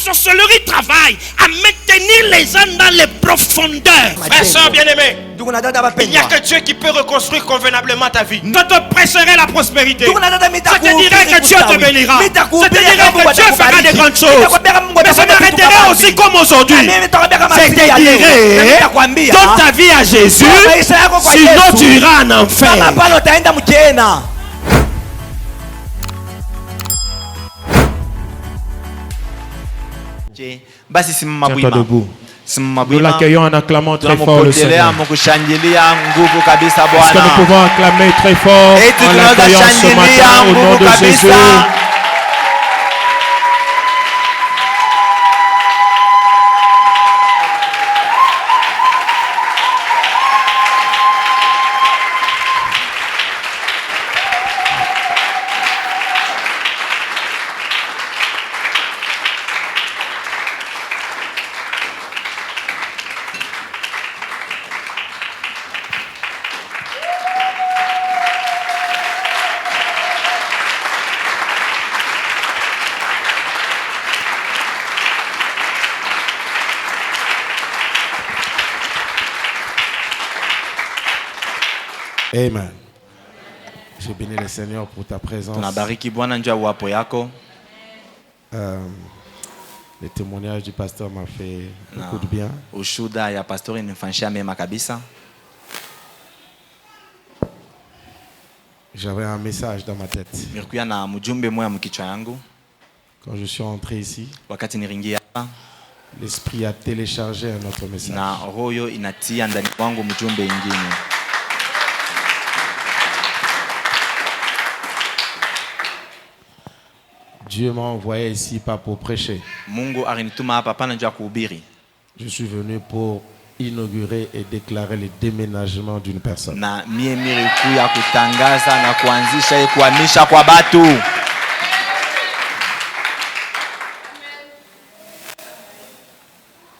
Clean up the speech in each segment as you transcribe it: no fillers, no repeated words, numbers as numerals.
sorcellerie travaille à maintenir les gens dans les profondeurs. Frère, soeur bien-aimé, il n'y a que Dieu qui peut reconstruire convenablement ta vie. Toi te prêcherais la prospérité. Ça te dirait que Dieu te bénira. Ça te dirait que Dieu fera des grandes choses. Mais ça m'arrêterait aussi comme aujourd'hui. C'est te dirait, donne ta vie à Jésus, sinon tu iras en enfer. Tiens-toi debout. Nous l'accueillons en acclamant très fort le Seigneur. Est-ce que nous pouvons acclamer très fort en l'accueillant ce matin au nom de Jésus? Amen. Je bénis le Seigneur pour ta présence. Le témoignage du pasteur m'a fait beaucoup de bien. J'avais un message dans ma tête. Quand je suis entré ici, l'Esprit a téléchargé un autre message. Dieu m'a envoyé ici pas pour prêcher. Je suis venu pour inaugurer et déclarer le déménagement d'une personne.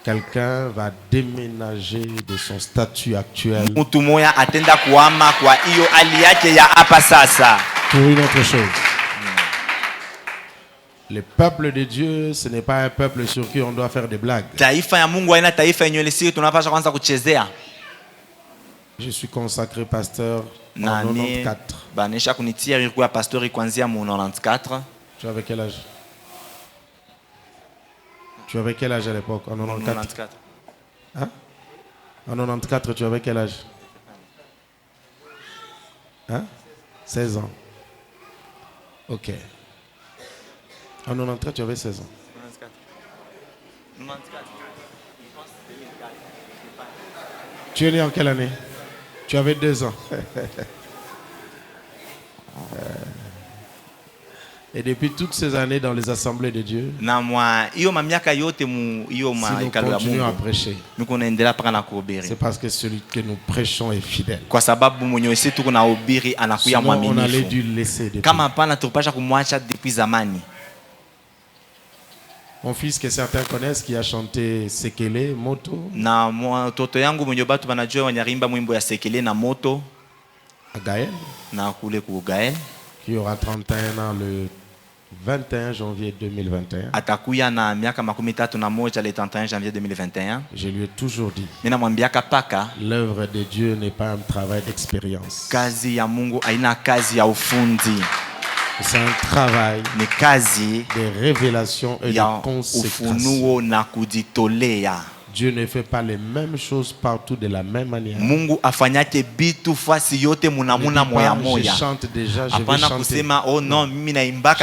Quelqu'un va déménager de son statut actuel pour une autre chose. Le peuple de Dieu, ce n'est pas un peuple sur qui on doit faire des blagues. Je suis consacré pasteur en 94. Tu avais quel âge? Tu avais quel âge à l'époque? En 94. Hein? En 94, tu avais quel âge? Hein? 16 ans. Ok. En 93, tu avais 16 ans. 94. Tu es né en quelle année? Tu avais 2 ans. Et depuis toutes ces années dans les assemblées de Dieu, si nous continuons à prêcher, c'est parce que celui que nous prêchons est fidèle. Sinon, on allait dû le laisser depuis. Mon fils que certains connaissent qui a chanté Sekele, Moto. À Gaël. Qui aura 31 ans le 21 janvier 2021. Je lui ai toujours dit, l'œuvre de Dieu n'est pas un travail d'expérience. C'est un travail de révélation et de consécration. Dieu ne fait pas les mêmes choses partout de la même manière. Je chante déjà, je vais chanter.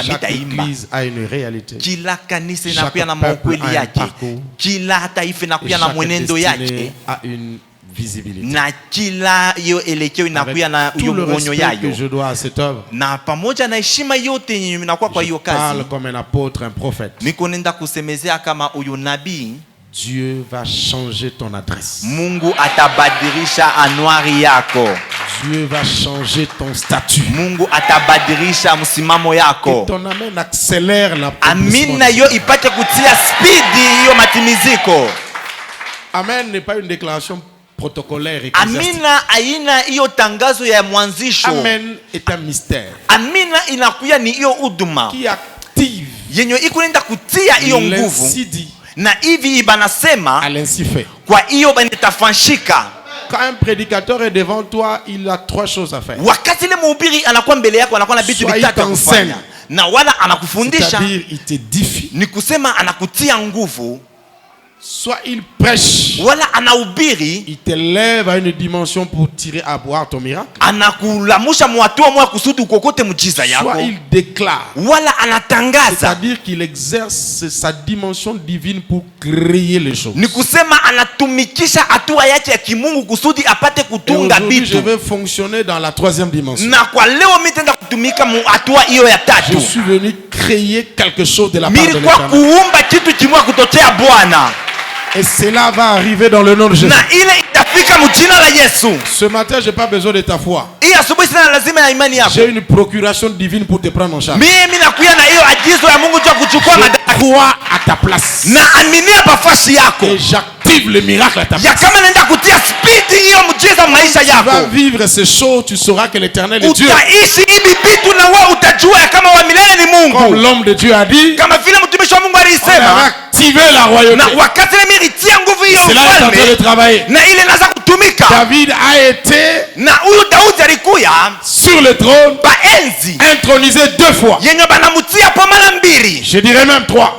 Chaque église a une réalité. Chaque peuple a un parcours. Et chaque destinée a une visibilité. Avec tout le respect que je dois à cette œuvre, je parle comme un apôtre, un prophète. Dieu va changer ton adresse. Dieu va changer ton statut. Que ton amen accélère la Amen n'est pas une déclaration protocolaire. Amen est un mystère qui active yenye ikunenda kutia hiyo nguvu na hivi banasema kwa hiyo banitafanyika. Quand un prédicateur est devant toi, il a 3 choses à faire. Wakati le mhubiri anakuwa mbele yako anakuwa na vitu vitatu vya kufanya. Na wala anakufundisha, c'est-à-dire il t'édifie. Ni kusema anakutia nguvu. Soit il prêche, wala anahubiri, il t'élève à une dimension pour tirer à boire ton miracle. Anakulamusha mwatua mwa kusudi ukokote mujiza yako. Soit il déclare, wala anatangaza, c'est-à-dire qu'il exerce sa dimension divine pour créer les choses. Ni kusema anatumikisha hatua yake ya kimungu kusudi apate kutunga bitu. Je vais fonctionner dans la 3e dimension. Na kwa leo mimi tenda kutumika mu hatua hiyo ya tatu. Je suis venu créer quelque chose de la part de l'Éternel. Nilikuwa kuumba kitu kimwa kutokea Bwana. Et cela va arriver dans le nom de Jésus. Ce matin, je n'ai pas besoin de ta foi. J'ai une procuration divine pour te prendre en charge. Je crois à ta place. Et j'active le miracle à ta place. Tu vas vivre ces choses, tu sauras que l'Éternel est Dieu. Comme l'homme de Dieu a dit, on va activer la royauté. Cela est en train de travailler. David a été sur le trône, intronisé 2 fois. Je dirais même 3.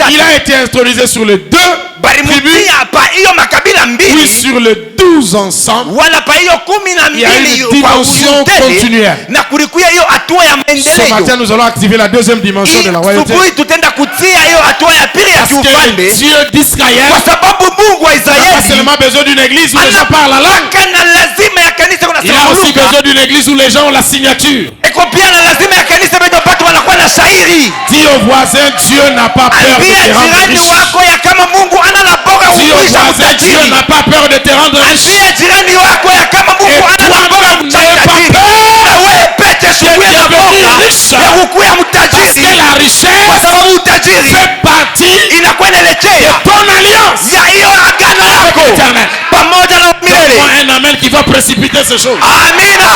Il a été intronisé sur les 2 tribus, puis sur les 12 ensemble. Il y a une dimension continuelle. Ce matin, nous allons activer la 2e dimension de la royauté. Parce que Dieu d'Israël n'a pas seulement besoin d'une église où les gens parlent la langue. Il a aussi besoin d'une église où les gens ont la signature. Dis au voisin, Dieu n'a pas peur de te rendre riche. Dis au voisin, Dieu n'a pas peur de te rendre riche. Et toi-même n'aie pas peur de devenir riche. Parce que la richesse fait partie de ton alliance avec l'Éternel. Donne-moi un amen qui va précipiter ces choses. Amina.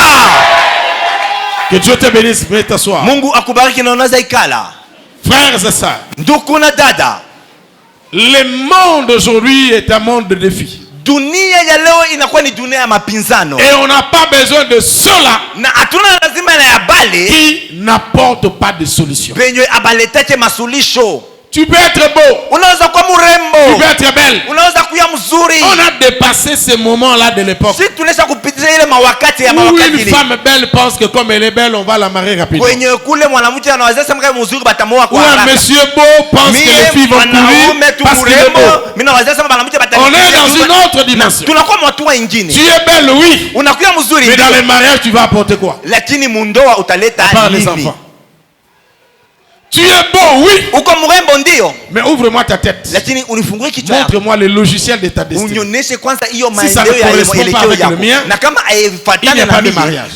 Que Dieu te bénisse. Viens t'asseoir. Frères et sœurs, le monde aujourd'hui est un monde de défis. Et on n'a pas besoin de cela qui n'apporte pas de solution. Tu peux être beau. Tu peux être belle. On a dépassé ce moment-là de l'époque. Où une femme belle pense que comme elle est belle, on va la marier rapidement. Ou un monsieur beau pense que les filles vont courir parce qu'il est beau. On est dans une autre dimension. Tu es belle, oui. Mais dans le mariage, tu vas apporter quoi? À part les enfants. Tu es beau, oui. Mais ouvre-moi ta tête. Montre-moi le logiciel de ta destinée. Si ça ne correspond pas avec le mien, il n'y a pas de mariage.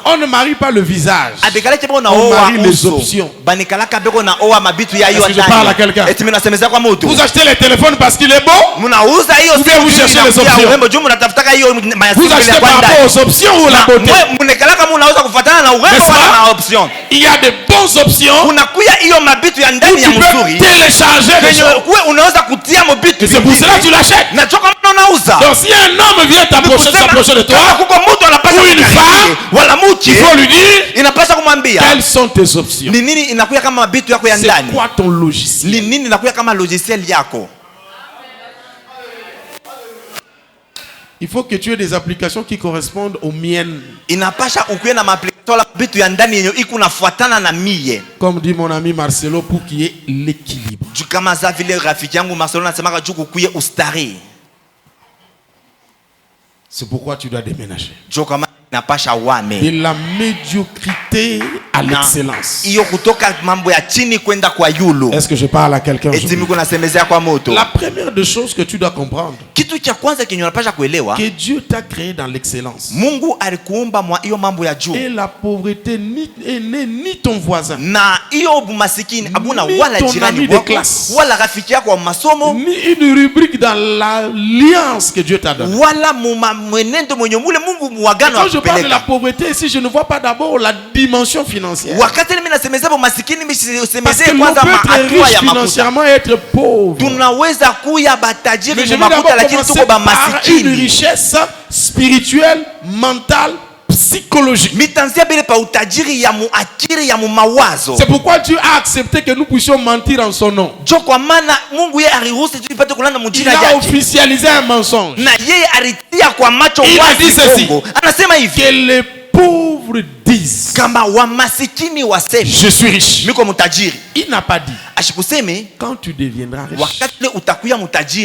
On ne marie pas le visage. On marie les options. Est-ce que je parle à quelqu'un? Vous achetez les téléphones parce qu'il est beau? Ou bien vous cherchez les options? Vous achetez par rapport aux options ou à la beauté? Il y a de bonnes options. Tu peux télécharger des choses. Et c'est pour cela que tu l'achètes. Donc si un homme vient s'approcher de toi, ou une femme, il faut lui dire quelles sont tes options. C'est quoi ton logiciel? Il faut que tu aies des applications qui correspondent aux miennes. Comme dit mon ami Marcelo, pour qu'il y ait l'équilibre. C'est pourquoi tu dois déménager. De la médiocrité à l'excellence. Est-ce que je parle à quelqu'un? La première des choses que tu dois comprendre, que Dieu t'a créé dans l'excellence. Et la pauvreté n'est ni ton voisin, ni ton ami de classe, ni une rubrique dans l'alliance que Dieu t'a donnée. Quand je parle de la pauvreté ici, je ne vois pas d'abord la dimension financière. Parce que l'on peut être riche financièrement et être pauvre. Mais je vais d'abord commencer par une richesse spirituelle, mentale, psychologique. C'est pourquoi Dieu a accepté que nous puissions mentir en son nom. Il a officialisé un mensonge. Il a dit ceci, que les pauvres disent, je suis riche. Il n'a pas dit, quand tu deviendras riche,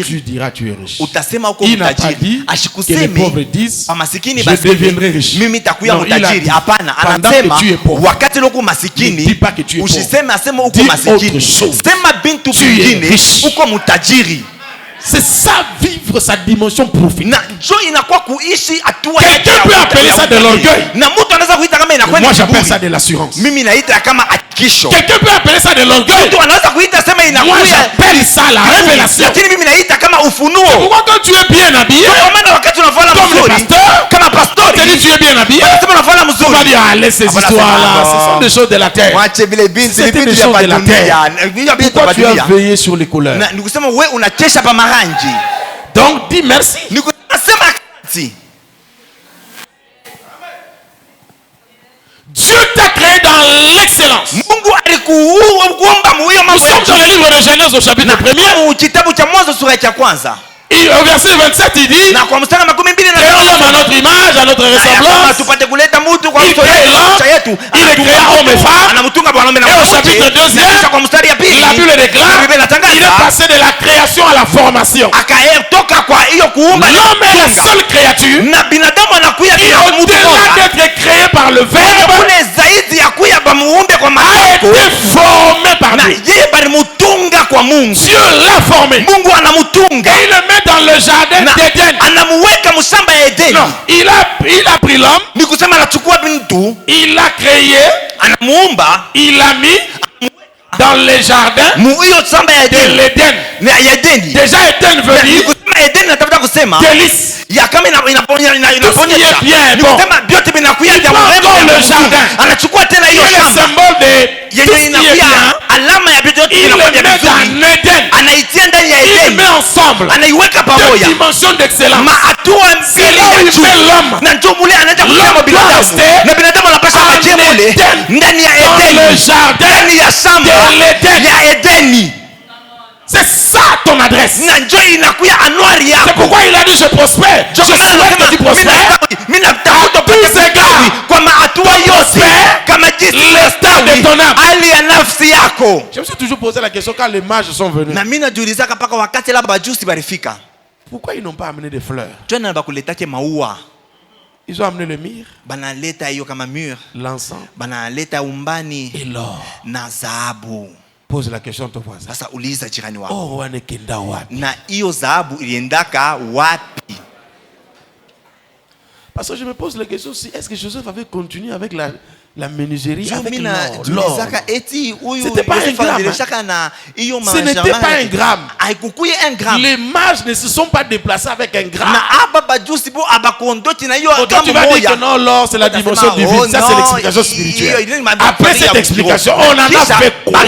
tu diras tu es riche. Il n'a pas dit que les pauvres disent, je deviendrai riche. Non, il a dit, pendant que tu es pauvre, ne dis pas que tu es pauvre. Dis autre chose. Tu es riche. C'est ça, vivre sa dimension profonde. Quelqu'un peut appeler ça de l'orgueil. Moi j'appelle ça de l'assurance. Quelqu'un peut appeler ça de l'orgueil. Moi j'appelle ça la révélation. Pourquoi quand tu es bien habillé, comme le pasteur, on te dit tu es bien habillé, on va dire allez ces histoires là, ce sont des choses de la terre. C'était des choses de la terre. Pourquoi tu as veillé sur les couleurs? Donc dis merci. Dieu t'a créé dans l'excellence. Nous sommes dans le livre de Genèse au chapitre 1er. Et au verset 27, il dit, créons l'homme à notre image, à notre ressemblance. Il crée l'homme, il est créé homme et femme. Et au chapitre 2, la Bible déclare, il est passé de la création à la formation. L'homme est la seule créature qui, au-delà d'être créé par le Verbe, a été formé par Dieu. Dieu l'a formé. Et il le met dans le jardin d'Éden. Non, il a pris l'homme, il l'a créé, il l'a mis dans le jardin de l'Éden. Déjà Éden veut dire délice. Tout ce qui est bien bon. Il prend encore le jardin, il est le symbole de tout ce qui est bien. Il le met dans Éden. Il met ensemble deux dimensions d'excellence. C'est là où il fait l'homme. L'homme doit rester dans le jardin de l'Éden. C'est ça ton adresse. C'est pourquoi il a dit je prospère. Je souhaite que tu prospères. À tous égards, l'état de ton âme. Je me suis toujours posé la question quand les mages sont venus. Pourquoi ils n'ont pas amené des fleurs? Ils ont amené le myrrhe, l'encens et l'or. Pose la question à ton voisin. Oh, wanekenda wapi? Na hiyo dhahabu iliendaka wapi? Parce que je me pose la question si est-ce que Joseph avait continué avec la menuiserie avec l'or. C'était pas un gramme. Ce n'était pas un gramme. Les mages ne se sont pas déplacés avec un gramme. Autant tu vas dire que non, l'or c'est la dimension divine. Ça c'est l'explication spirituelle. Après cette explication, on en a fait quoi?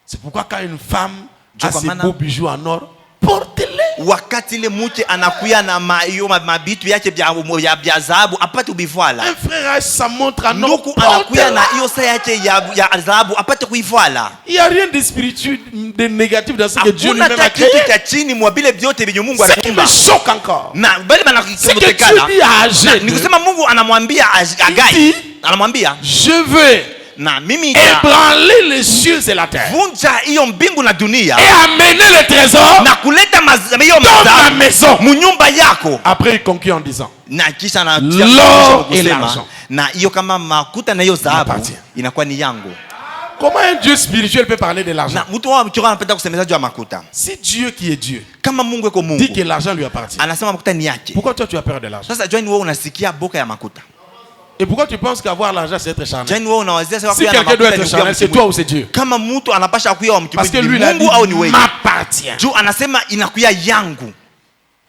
C'est pourquoi quand une femme a ses beaux bijoux en or, portez-les. Wakati le mke anakuya na mabitu yake bya dhahabu apate kubivala. Un frère sa montre en or. Ndugu anakuya na hiyo saa yake ya dhahabu apate kuivala. Il y a rien de spirituel, de négatif dans ce que Dieu lui-même a créé. C'est qui me choque encore. C'est que Dieu dit à Agé, je veux ébranler les cieux et la terre et amener le trésor dans ma maison. Après il conclut en disant l'or et l'argent Comment un Dieu spirituel peut parler de l'argent? Si Dieu qui est Dieu dit que l'argent lui appartient, pourquoi toi tu as peur de l'argent? Et pourquoi tu penses qu'avoir l'argent c'est être charnel? Si quelqu'un doit être charnel, c'est toi ou c'est Dieu? Parce que lui il a dit m'appartient.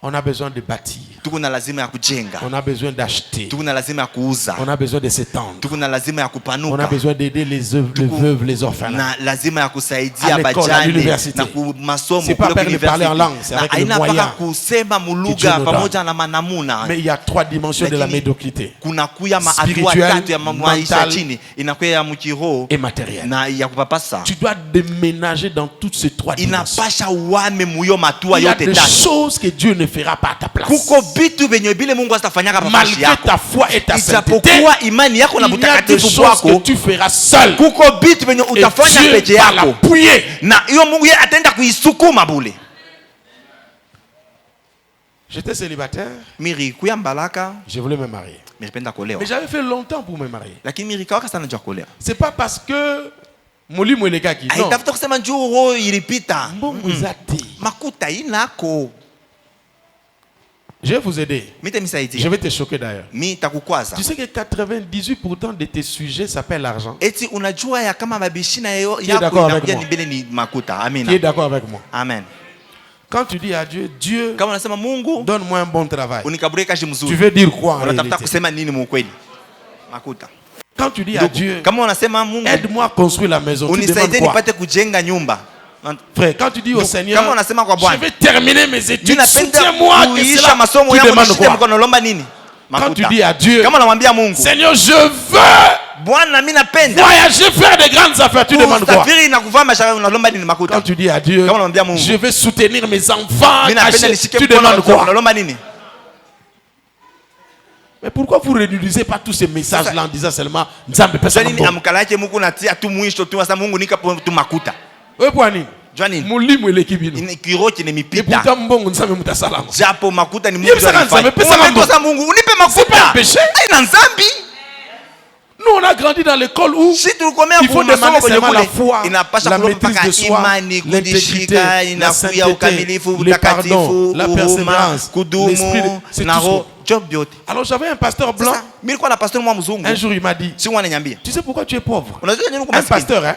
On a besoin de bâtir. Tuko na lazima ya kujenga. On a besoin d'acheter. Tuko na lazima ya kuuza. On a besoin de s'étendre. Tuko na lazima ya kupanuka. On a besoin d'aider les veuves, les orphelins. Na lazima ya kusaidia à l'école, à l'université. na masomo C'est pas de parler en langue, c'est avec les moyens kusema mulugha pamoja na manamuna. Mais il y a 3 dimensions de la médiocrité. Kuna kuya mahatua tatu ya maisha chini, inakuwa ya mkiroho et matériel. Na ya kupapasa. Tu dois déménager dans toutes ces 3 dimensions. Inapasha uame muyo matua yote tatu. Il y a des choses que Dieu ne fera pas à ta place. Kuko vitu venye bile Mungu atafanyaka mafashi yako. Malgré ta foi et ta sainteté, ijapokuwa imani yako na butakatifu bwako, que tu feras seul. Kuko vitu venye utafanya peke yako. Na hiyo Mungu yeye ataenda kuisukuma bule. J'étais célibataire. Miri kuya mbalaka. Je voulais me marier. Mais j'avais fait longtemps pour me marier. Lakini miri kawaka sana njoo kuolewa. C'est pas parce que mulimu elekaki. Non. Tafuta kusema njoo roho ilipita. Mbongo zati. Makuta inako. Je vais vous aider. Je vais te choquer d'ailleurs. Tu sais que 98% de tes sujets s'appellent l'argent. Qui est d'accord avec moi? Qui est d'accord avec moi? Amen. Quand tu dis à Dieu, Dieu, donne-moi un bon travail. Tu veux dire quoi en réalité? Quand tu dis à Dieu, aide-moi à construire la maison, tu demandes quoi? Frère, quand tu dis au Seigneur, je vais terminer mes études, soutiens-moi que cela, tu demandes quoi? Quand tu dis à Dieu, Seigneur, je veux voyager, faire de grandes affaires, tu demandes quoi? Quand tu dis à Dieu, je vais soutenir mes enfants, tu demandes quoi? Mais pourquoi vous ne réduisez pas tous ces messages-là en disant seulement Nzambe pesa mambo? Oui, Pwani. Mulimu ele kibino. Et pourtant mbongo nzambe mutasala. Japo makuta ni Mungu anafanya. Pesa Mungu unipe makuta. C'est pas un péché. Aina nzambi. Nous on a grandi dans l'école où il faut demander seulement la foi, la maîtrise de soi, l'intégrité, la sainteté, le pardon, la persévérance, l'esprit. C'est tout. Alors j'avais un pasteur blanc. Un jour il m'a dit, tu sais pourquoi tu es pauvre? Un pasteur, hein?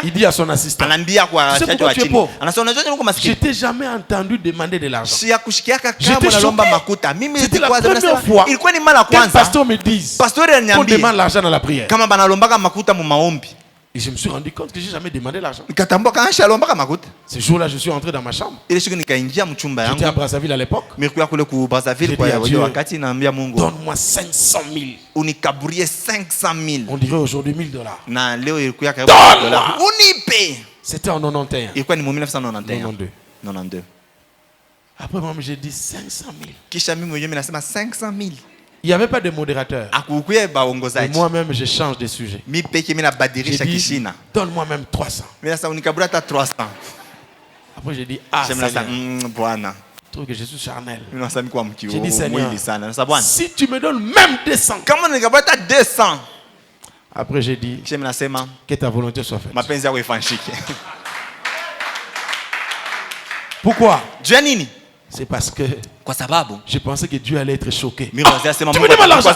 Il dit à son assistant, tu sais pourquoi tu es pauvre? Je t'ai jamais entendu demander de l'argent. J'étais choqué. C'était la première fois qu'un pasteur me dise qu'on demande l'argent dans la prière. Et je me suis rendu compte que je n'ai jamais demandé l'argent. Ce jour-là, je suis entré dans ma chambre. J'étais à Brazzaville à l'époque. J'ai dit à Dieu, donne-moi 500 000. On dirait aujourd'hui $1000. Donne-moi. C'était en 91. 92. Après, moi, j'ai dit 500 000. Il n'y avait pas de modérateur. Et moi-même, je change de sujet. J'ai dit, donne-moi même 300. Après, j'ai dit, ah, Seigneur, je trouve que je suis charnel. J'ai dit, Seigneur, si tu me donnes même 200. Après, j'ai dit, que ta volonté soit faite. Pourquoi? C'est parce que je pensais que Dieu allait être choqué. Tu me demandes l'argent.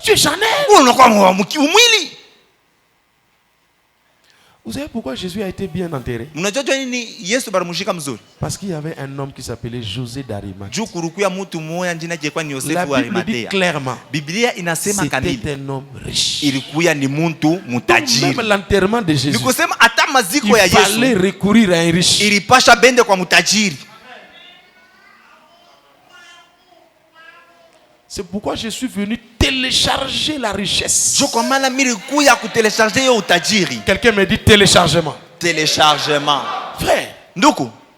Tu es charnel. Vous savez pourquoi Jésus a été bien enterré? Parce qu'il y avait un homme qui s'appelait José d'Arimathie. La Bible dit clairement, c'était un homme riche. Même l'enterrement de Jésus, il fallait recourir à un riche. C'est pourquoi je suis venu télécharger la richesse. Quelqu'un me dit téléchargement. Frère,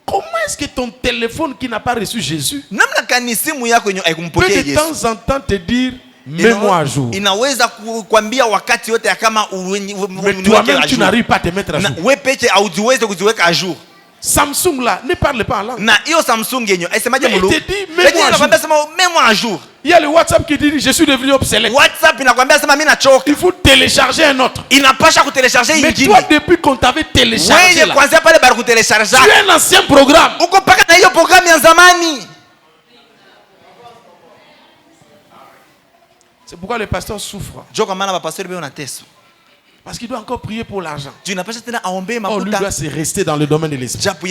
comment est-ce que ton téléphone qui n'a pas reçu Jésus peut de temps en temps te dire mets-moi à jour? Mais toi-même tu n'arrives pas à te mettre à jour. Samsung là ne parle pas en langue. Mais il te dit mets-moi à jour. Il y a le WhatsApp qui dit je suis devenu obsolète. Il faut télécharger un autre. Mais toi depuis qu'on t'avait téléchargé là, tu es un ancien programme. C'est pourquoi le pasteur souffre. Parce qu'il doit encore prier pour l'argent. Tu n'as pas tena aombe Oh, lui doit se rester dans le domaine de l'esprit. Vous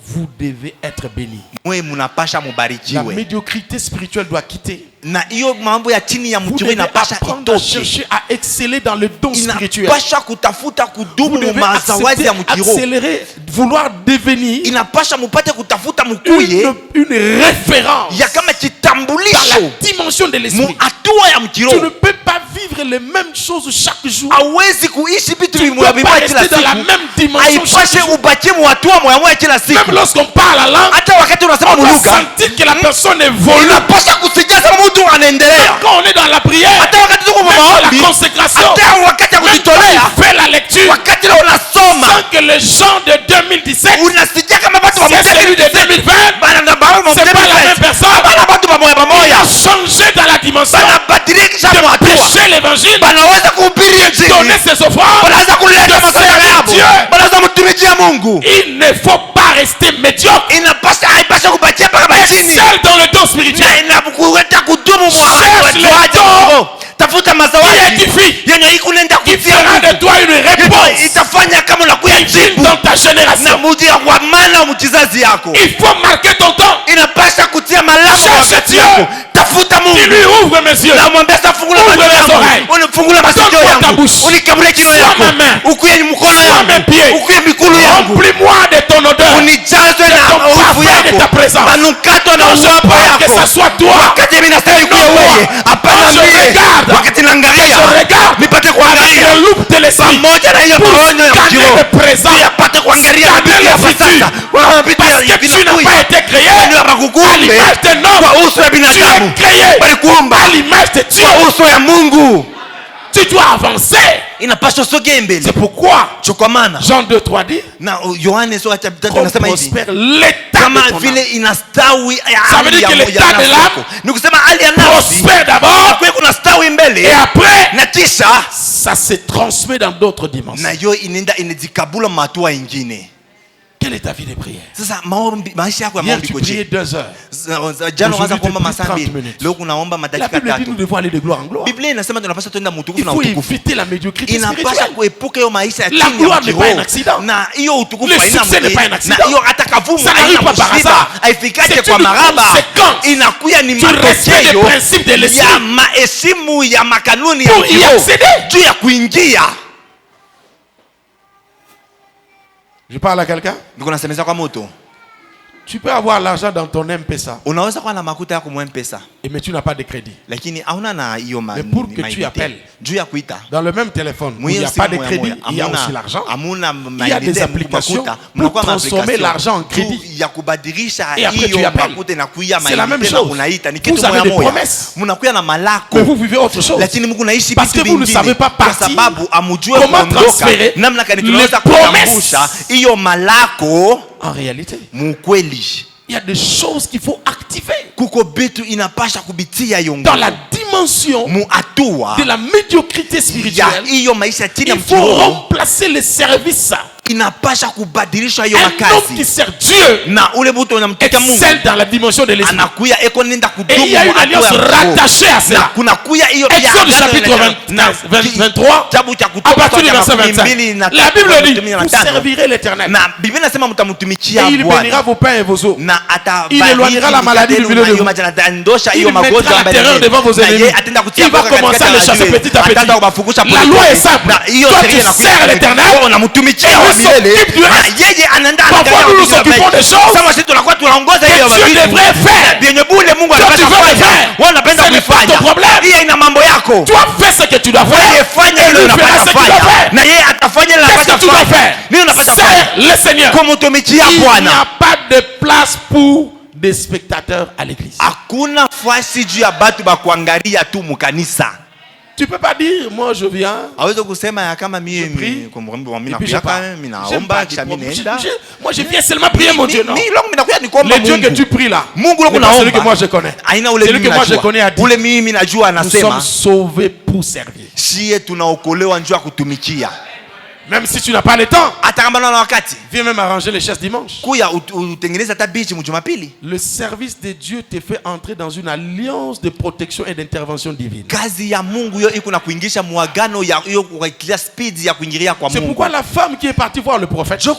Vous devez être béni. La La médiocrité spirituelle doit quitter. Vous devez apprendre à chercher à exceller dans le don spirituel. Vous devez accélérer, vouloir devenir une référence dans la dimension de l'esprit. Tu ne peux pas vivre les mêmes choses chaque jour. Tu ne peux pas rester dans la même dimension chaque jour. Même lorsqu'on parle la langue, on doit sentir que la personne évolue. Quand on est dans la prière, même la consécration, même quand on fait la lecture, sans que les gens de 2017 c'est celui de 2020, c'est pas la même personne. Il a changé dans la dimension de prêcher l'évangile, de donner ses offrandes, de servir Dieu. Il ne faut pas rester médiocre. Excelle dans le don spirituel. Cherche le don qui édifie, qui fera de toi une réponse qui vit dans ta génération. Il faut marquer ton temps. Cherche Dieu. Qui lui ouvre mes yeux, ouvre mes oreilles, donne-moi ta bouche, sois ma main, sois mes pieds, remplis-moi de ton odeur, de ton parfum, de ta présence. Quand je parle, que ce soit toi, et non moi. Quand je regarde, je loupe de l'esprit pour scanner le présent, scanner le futur, parce que tu n'as pas été créé à l'image d'un homme. Tu es créé à l'image de Dieu. Tu dois avancer. C'est pourquoi Jean 2:3 dit qu'on prospère l'état de ton âme. Ça veut dire que l'état de l'âme prospère d'abord et après ça se transmet dans d'autres dimensions. Quelle est ta vie de prière? Hier tu priais 2 heures. Aujourd'hui tu pries 30 minutes. La Bible dit nous devons aller de gloire en gloire. Il faut éviter la médiocrité spirituelle. La gloire n'est pas un accident. Le succès n'est pas un accident. Ça n'arrive pas par hasard. C'est une conséquence du respect des principes de l'esprit pour y accéder. Je parle à quelqu'un? Tu peux avoir l'argent dans ton M-Pesa. Mais tu n'as pas de crédit. Mais pour que tu appelles dans le même téléphone, où il n'y a pas de crédit, il y a aussi l'argent. Il y a des applications pour transformer l'argent en crédit. Et après tu appelles. C'est la même chose. Vous avez des promesses. Mais vous vivez autre chose. Parce que vous ne savez pas partir. Comment transférer les promesses en réalité. Il y a des choses qu'il faut activer dans la dimension de la médiocrité spirituelle. Il faut remplacer les services. Un homme qui sert Dieu excelle dans la dimension de l'esprit. Et il y a une alliance rattachée à cela. Exode chapitre 23, à partir du verset 25. La Bible dit, vous servirez l'Éternel. Et il bénira vos pains et vos eaux. Il éloignera la maladie du milieu de vous. Il mettra la terreur devant vos ennemis. Il va commencer à les chasser petit à petit. La loi est simple. Toi tu sers l'Éternel et on s'occupe du reste. Parfois nous nous occupons des choses que Dieu devrait faire. Toi tu veux le faire. Ce n'est pas ton problème. Toi fais ce que tu dois faire. Et lui fera ce qu'il doit faire. Qu'est-ce que tu dois faire? Sers le Seigneur. Il n'y a pas de place pour des spectateurs à l'église. Tu peux pas dire, moi je viens, je prie, et puis je pars. Moi je viens seulement prier mon Dieu, non. Le Dieu que tu pries là, c'est pas celui que moi je connais. Celui que moi je connais a dit, nous sommes sauvés pour servir. Même si tu n'as pas le temps, viens même arranger les chaises dimanche. Le service de Dieu te fait entrer dans une alliance de protection et d'intervention divine. C'est pourquoi la femme qui est partie voir le prophète savait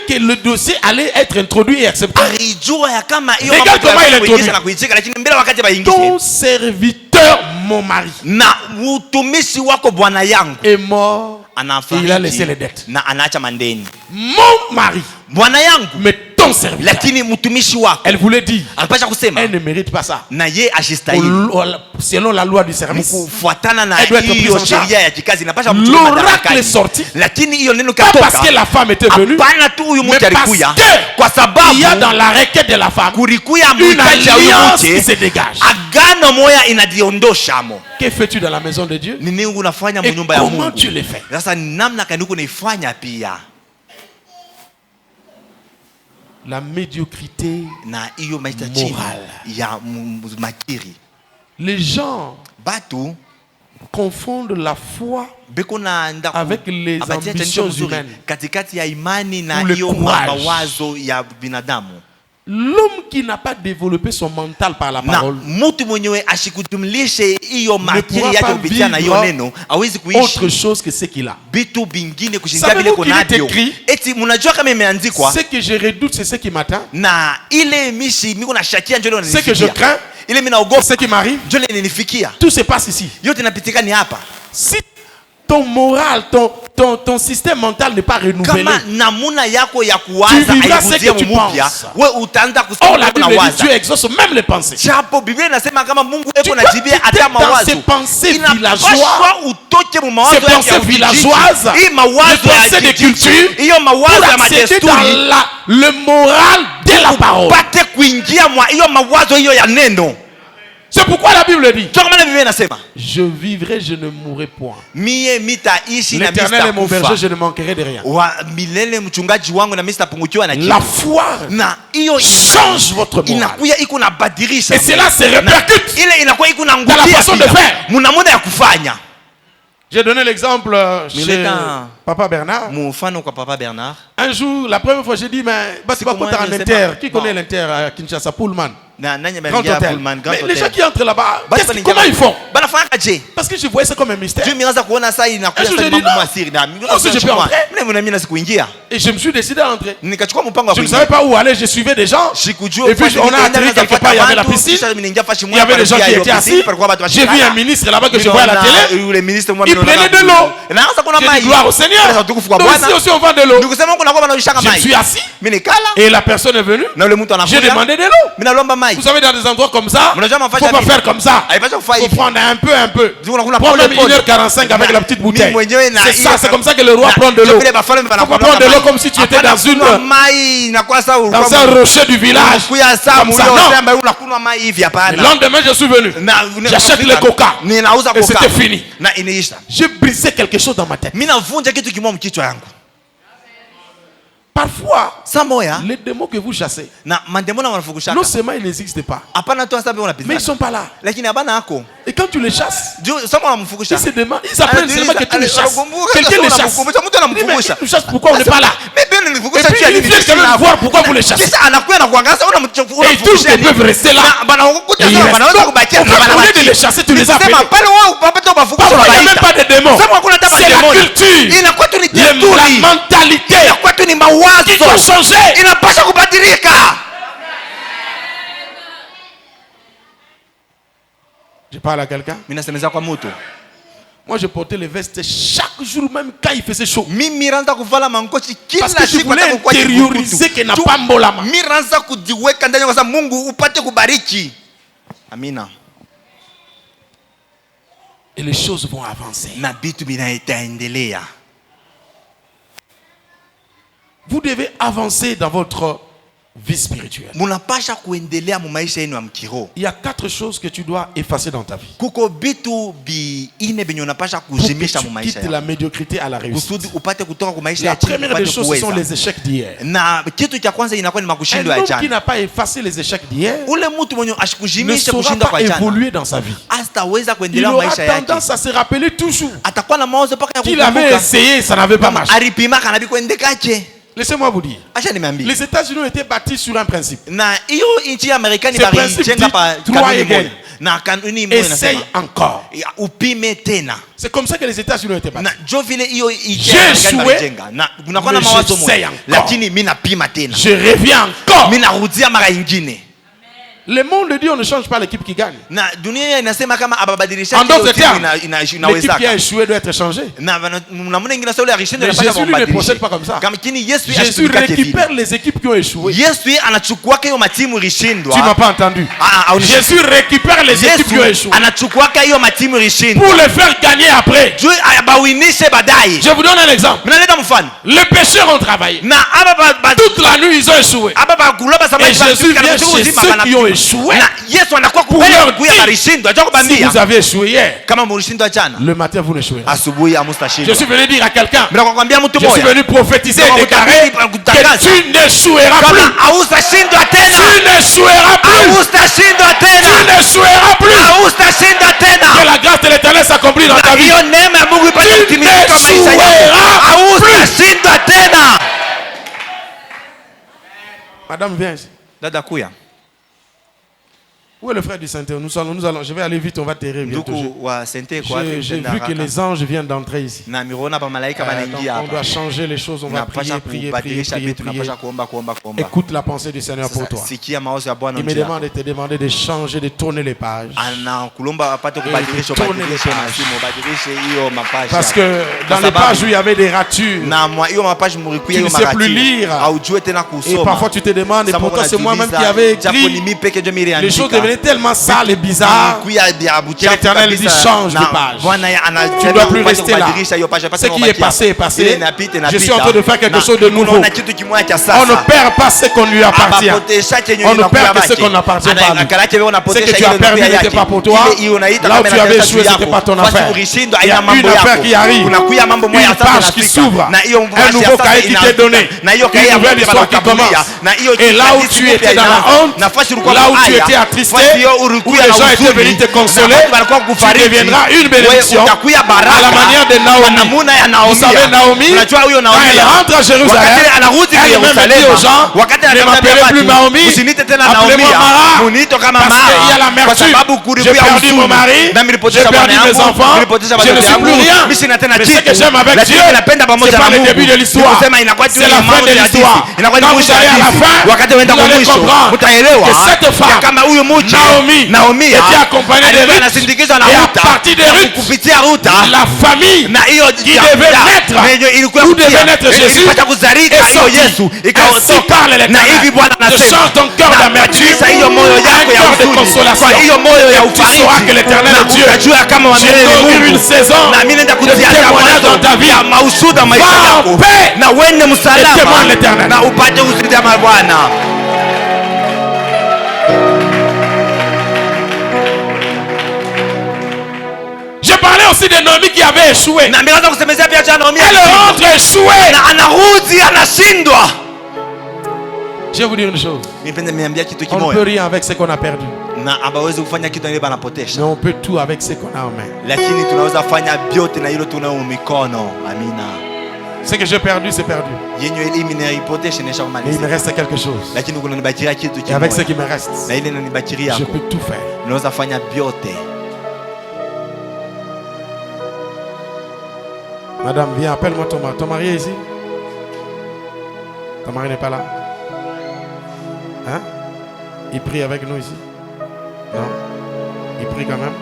que le dossier allait être introduit et accepté. Regarde comment il est introduit. Ton serviteur, mon mari, est mort et il a laissé les dettes. Mon mari, mais ton serviteur, elle voulait dire, elle ne mérite pas ça. Selon la loi du service, elle doit être prise en charge. L'oracle est sorti, pas parce que la femme était venue, mais parce qu'il y a dans la requête de la femme une alliance qui se dégage. Que fais-tu dans la maison de Dieu? Et comment tu le fais? La médiocrité morale. Les gens confondent la foi avec les ambitions humaines ou le courage. L'homme qui n'a pas développé son mental par la parole ne pourra pas vivre autre chose que ce qu'il a. Savez-vous qu'il est écrit? Ce que je redoute, c'est ce qui m'atteint. Ce que je crains, ce qui m'arrive, tout se passe ici. Si ton moral, ton système mental n'est pas renouvelé, tu vivras ce que tu penses. Or la Bible dit Dieu exauce même les pensées. Tu peux dans ces pensées villageoises, les pensées de culture, pour accéder dans le moral de la parole. C'est pourquoi la Bible dit, je vivrai, je ne mourrai point. L'Éternel est mon berger, je ne manquerai de rien. La foi change votre moral. Et cela se répercute dans la façon de faire. J'ai donné l'exemple chez Papa Bernard. Un jour, la première fois, j'ai dit, mais qui connaît l'Inter à Kinshasa, Pullman? Grand hôtel. Mais les gens qui entrent là-bas, comment ils font? Parce que je voyais ça comme un mystère. Un jour, j'ai dit non, si je peux entrer. Et je me suis décidé à entrer. Je ne savais pas où aller, je suivais des gens. Et puis on a atterri quelque part, il y avait la piscine. Il y avait des gens qui étaient assis. J'ai vu un ministre là-bas que je voyais à la télé. Il prenait de l'eau. J'ai dit gloire au Seigneur. Donc ici aussi on vend de l'eau. Je suis assis. Et la personne est venue. J'ai demandé de l'eau. Vous savez, dans des endroits comme ça, il ne faut pas faire comme ça. Il faut prendre un peu. Prendre même 1h45 avec la petite bouteille. C'est ça, c'est comme ça que le roi prend de l'eau. Il ne faut pas prendre de l'eau comme si tu étais dans un rocher du village. Comme ça, non. Le lendemain, je suis venu. J'achète le coca. Et c'était fini. J'ai brisé quelque chose dans ma tête. Parfois, les démons que vous chassez, non seulement ils n'existent pas, mais ils ne sont pas là. Et quand tu les chasses, ils se demandent, ils apprennent seulement que tu les chasses. Quelqu'un les chasse. Mais ils nous chassent, pourquoi on n'est pas là? Et puis ils viennent quand même voir pourquoi vous les chassez. Et tous ils peuvent rester là. Et ils restent. Au lieu de les chasser, tu les appelles. Parfois, il n'y a même pas de démons. C'est la culture, la mentalité qui doit changer. Je parle à quelqu'un. Moi, je portais les vestes chaque jour, même quand il faisait chaud. Parce que je voulais intérioriser que n'a pas mbolama. Et les choses vont avancer. Vous devez avancer dans votre vie spirituelle. Il y a 4 choses que tu dois effacer dans ta vie pour que tu quittes la médiocrité à la réussite. La première des choses, ce sont les échecs d'hier. Un homme qui n'a pas effacé les échecs d'hier ne saura pas évoluer dans sa vie. Il aura tendance à se rappeler toujours qu'il avait essayé, ça n'avait pas marché. Laissez-moi vous dire, les États-Unis ont été bâtis sur un principe. Ce principe dit, toi égal. Essaye encore. C'est comme ça que les États-Unis ont été bâtis. J'ai échoué, mais j'essaye encore. Je reviens encore. Le monde de Dieu ne change pas l'équipe qui gagne. En d'autres termes, l'équipe qui a échoué doit être changée. Mais Jésus ne procède pas comme ça. Jésus récupère les équipes qui ont échoué. Tu ne m'as pas entendu. Jésus récupère les équipes qui ont échoué pour les faire gagner après. Je vous donne un exemple. Les pécheurs ont travaillé. Toute la nuit, ils ont échoué. Et Jésus vient chez ceux qui ont échoué pour leur dire, si vous avez échoué hier, le matin vous n'échouerez. Je suis venu dire à quelqu'un, je suis venu prophétiser et déclarer que tu n'échoueras plus. Tu n'échoueras plus. Tu n'échoueras plus. Que la grâce de l'Éternel s'accomplit dans ta vie. Tu n'échoueras plus. Madame, viens ici. Où est le frère du Saint-Théo? Nous allons, je vais aller vite, on va terrer bientôt. J'ai vu que les anges viennent d'entrer ici. Donc on doit changer les choses, on va prier. Écoute la pensée du Seigneur pour toi. Il me demande de te demander de changer, de tourner les pages. Parce que dans les pages où il y avait des ratures, tu ne sais plus lire. Et parfois tu te demandes, et pourtant c'est moi-même qui avais écrit. Les choses devenaient tellement sale et bizarre que l'Éternel dit change de page. Tu ne dois plus rester là. Ce qui est passé est passé. Je suis en train de faire quelque chose de nouveau. On ne perd pas ce qu'on lui appartient. On ne perd que ce qu'on n'appartient pas à lui. Ce que tu as perdu n'était pas pour toi. Là où tu avais échoué, ce n'était pas ton affaire. Il y a une affaire qui arrive, une page qui s'ouvre, un nouveau cahier qui t'est donné, une nouvelle histoire qui commence. Et là où tu étais dans la honte, là où tu étais attristé, où les gens étaient venus te consoler, tu deviendras une bénédiction à la manière de Naomi. Vous savez, Naomi, quand elle rentre à Jérusalem, elle même dit aux gens, ne m'appelez plus Naomi, appelez-moi Mara, parce qu'il y a l'amertume. J'ai perdu mon mari, j'ai perdu mes enfants, je ne suis plus rien. Mais ce que j'aime avec Dieu, ce n'est pas le début de l'histoire, c'est la fin de l'histoire. Quand vous allez à la fin, vous allez comprendre que cette femme, Naomi était accompagnée des Ruth, et à partir de Ruth, la famille qui devait naître, où devait naître Jésus, est sortie. Ainsi parle l'Éternel. Je change ton cœur d'amertume un cœur de consolation. Et tu sauras que l'Éternel est Dieu. J'ai connu une saison de témoignage dans ta vie. Va en paix et témoigne l'Éternel. Je parlais aussi de Naomi qui avait échoué. Elle rentre échouée. Je vais vous dire une chose. On ne peut rien avec ce qu'on a perdu. Mais on peut tout avec ce qu'on a en main. Ce que j'ai perdu, c'est perdu. Mais il me reste quelque chose. Et avec ce qui me reste, je peux tout faire. Madame, viens, appelle-moi ton mari. Ton mari est ici? Ton mari n'est pas là? Hein? Il prie avec nous ici? Non? Il prie quand même?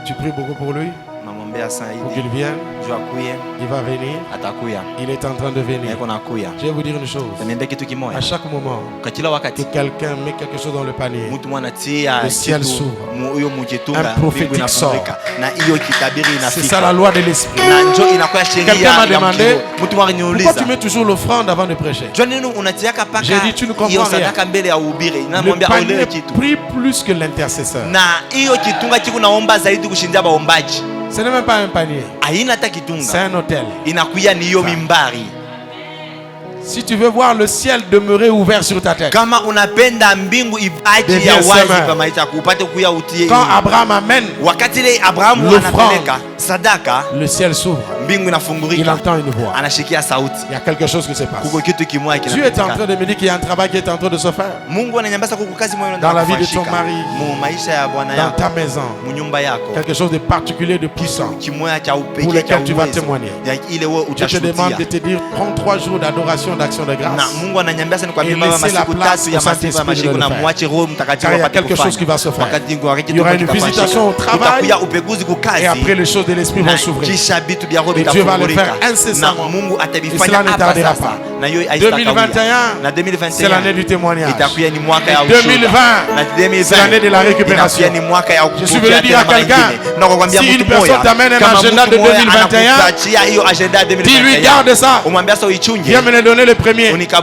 Tu pries beaucoup pour lui? pour qu'il vienne. Il va venir. Il est en train de venir. Je vais vous dire une chose. À chaque moment que quelqu'un met quelque chose dans le panier, le ciel s'ouvre. Un prophétique sort. C'est ça la loi de l'esprit. Quelqu'un m'a demandé pourquoi tu mets toujours l'offrande avant de prêcher. J'ai dit tu ne comprends rien. Le panier prie plus que l'intercesseur. Ce n'est même pas un panier. C'est un hôtel. Si tu veux voir le ciel demeurer ouvert sur ta tête, quand Abraham amène l'offrande, le ciel s'ouvre. Il entend une voix. Il y a quelque chose qui se passe. Dieu est en train de me dire qu'il y a un travail qui est en train de se faire dans la vie de ton mari, dans ta maison. Quelque chose de particulier, de puissant pour lequel tu vas témoigner. Je te demande de te dire, prends 3 jours d'adoration, d'action de grâce et laissez la place au Saint-Esprit de le faire. Car il y a quelque chose qui va se faire. Il y aura une visitation au travail et après les choses de l'esprit vont s'ouvrir. Et Dieu va le faire incessamment. Et cela ne tardera pas. 2021, c'est l'année du témoignage. 2020, c'est l'année de la récupération. Je suis venu dire à quelqu'un, si une personne t'amène un agenda de 2021, dis-lui garde ça. Viens me le donner le premier. Car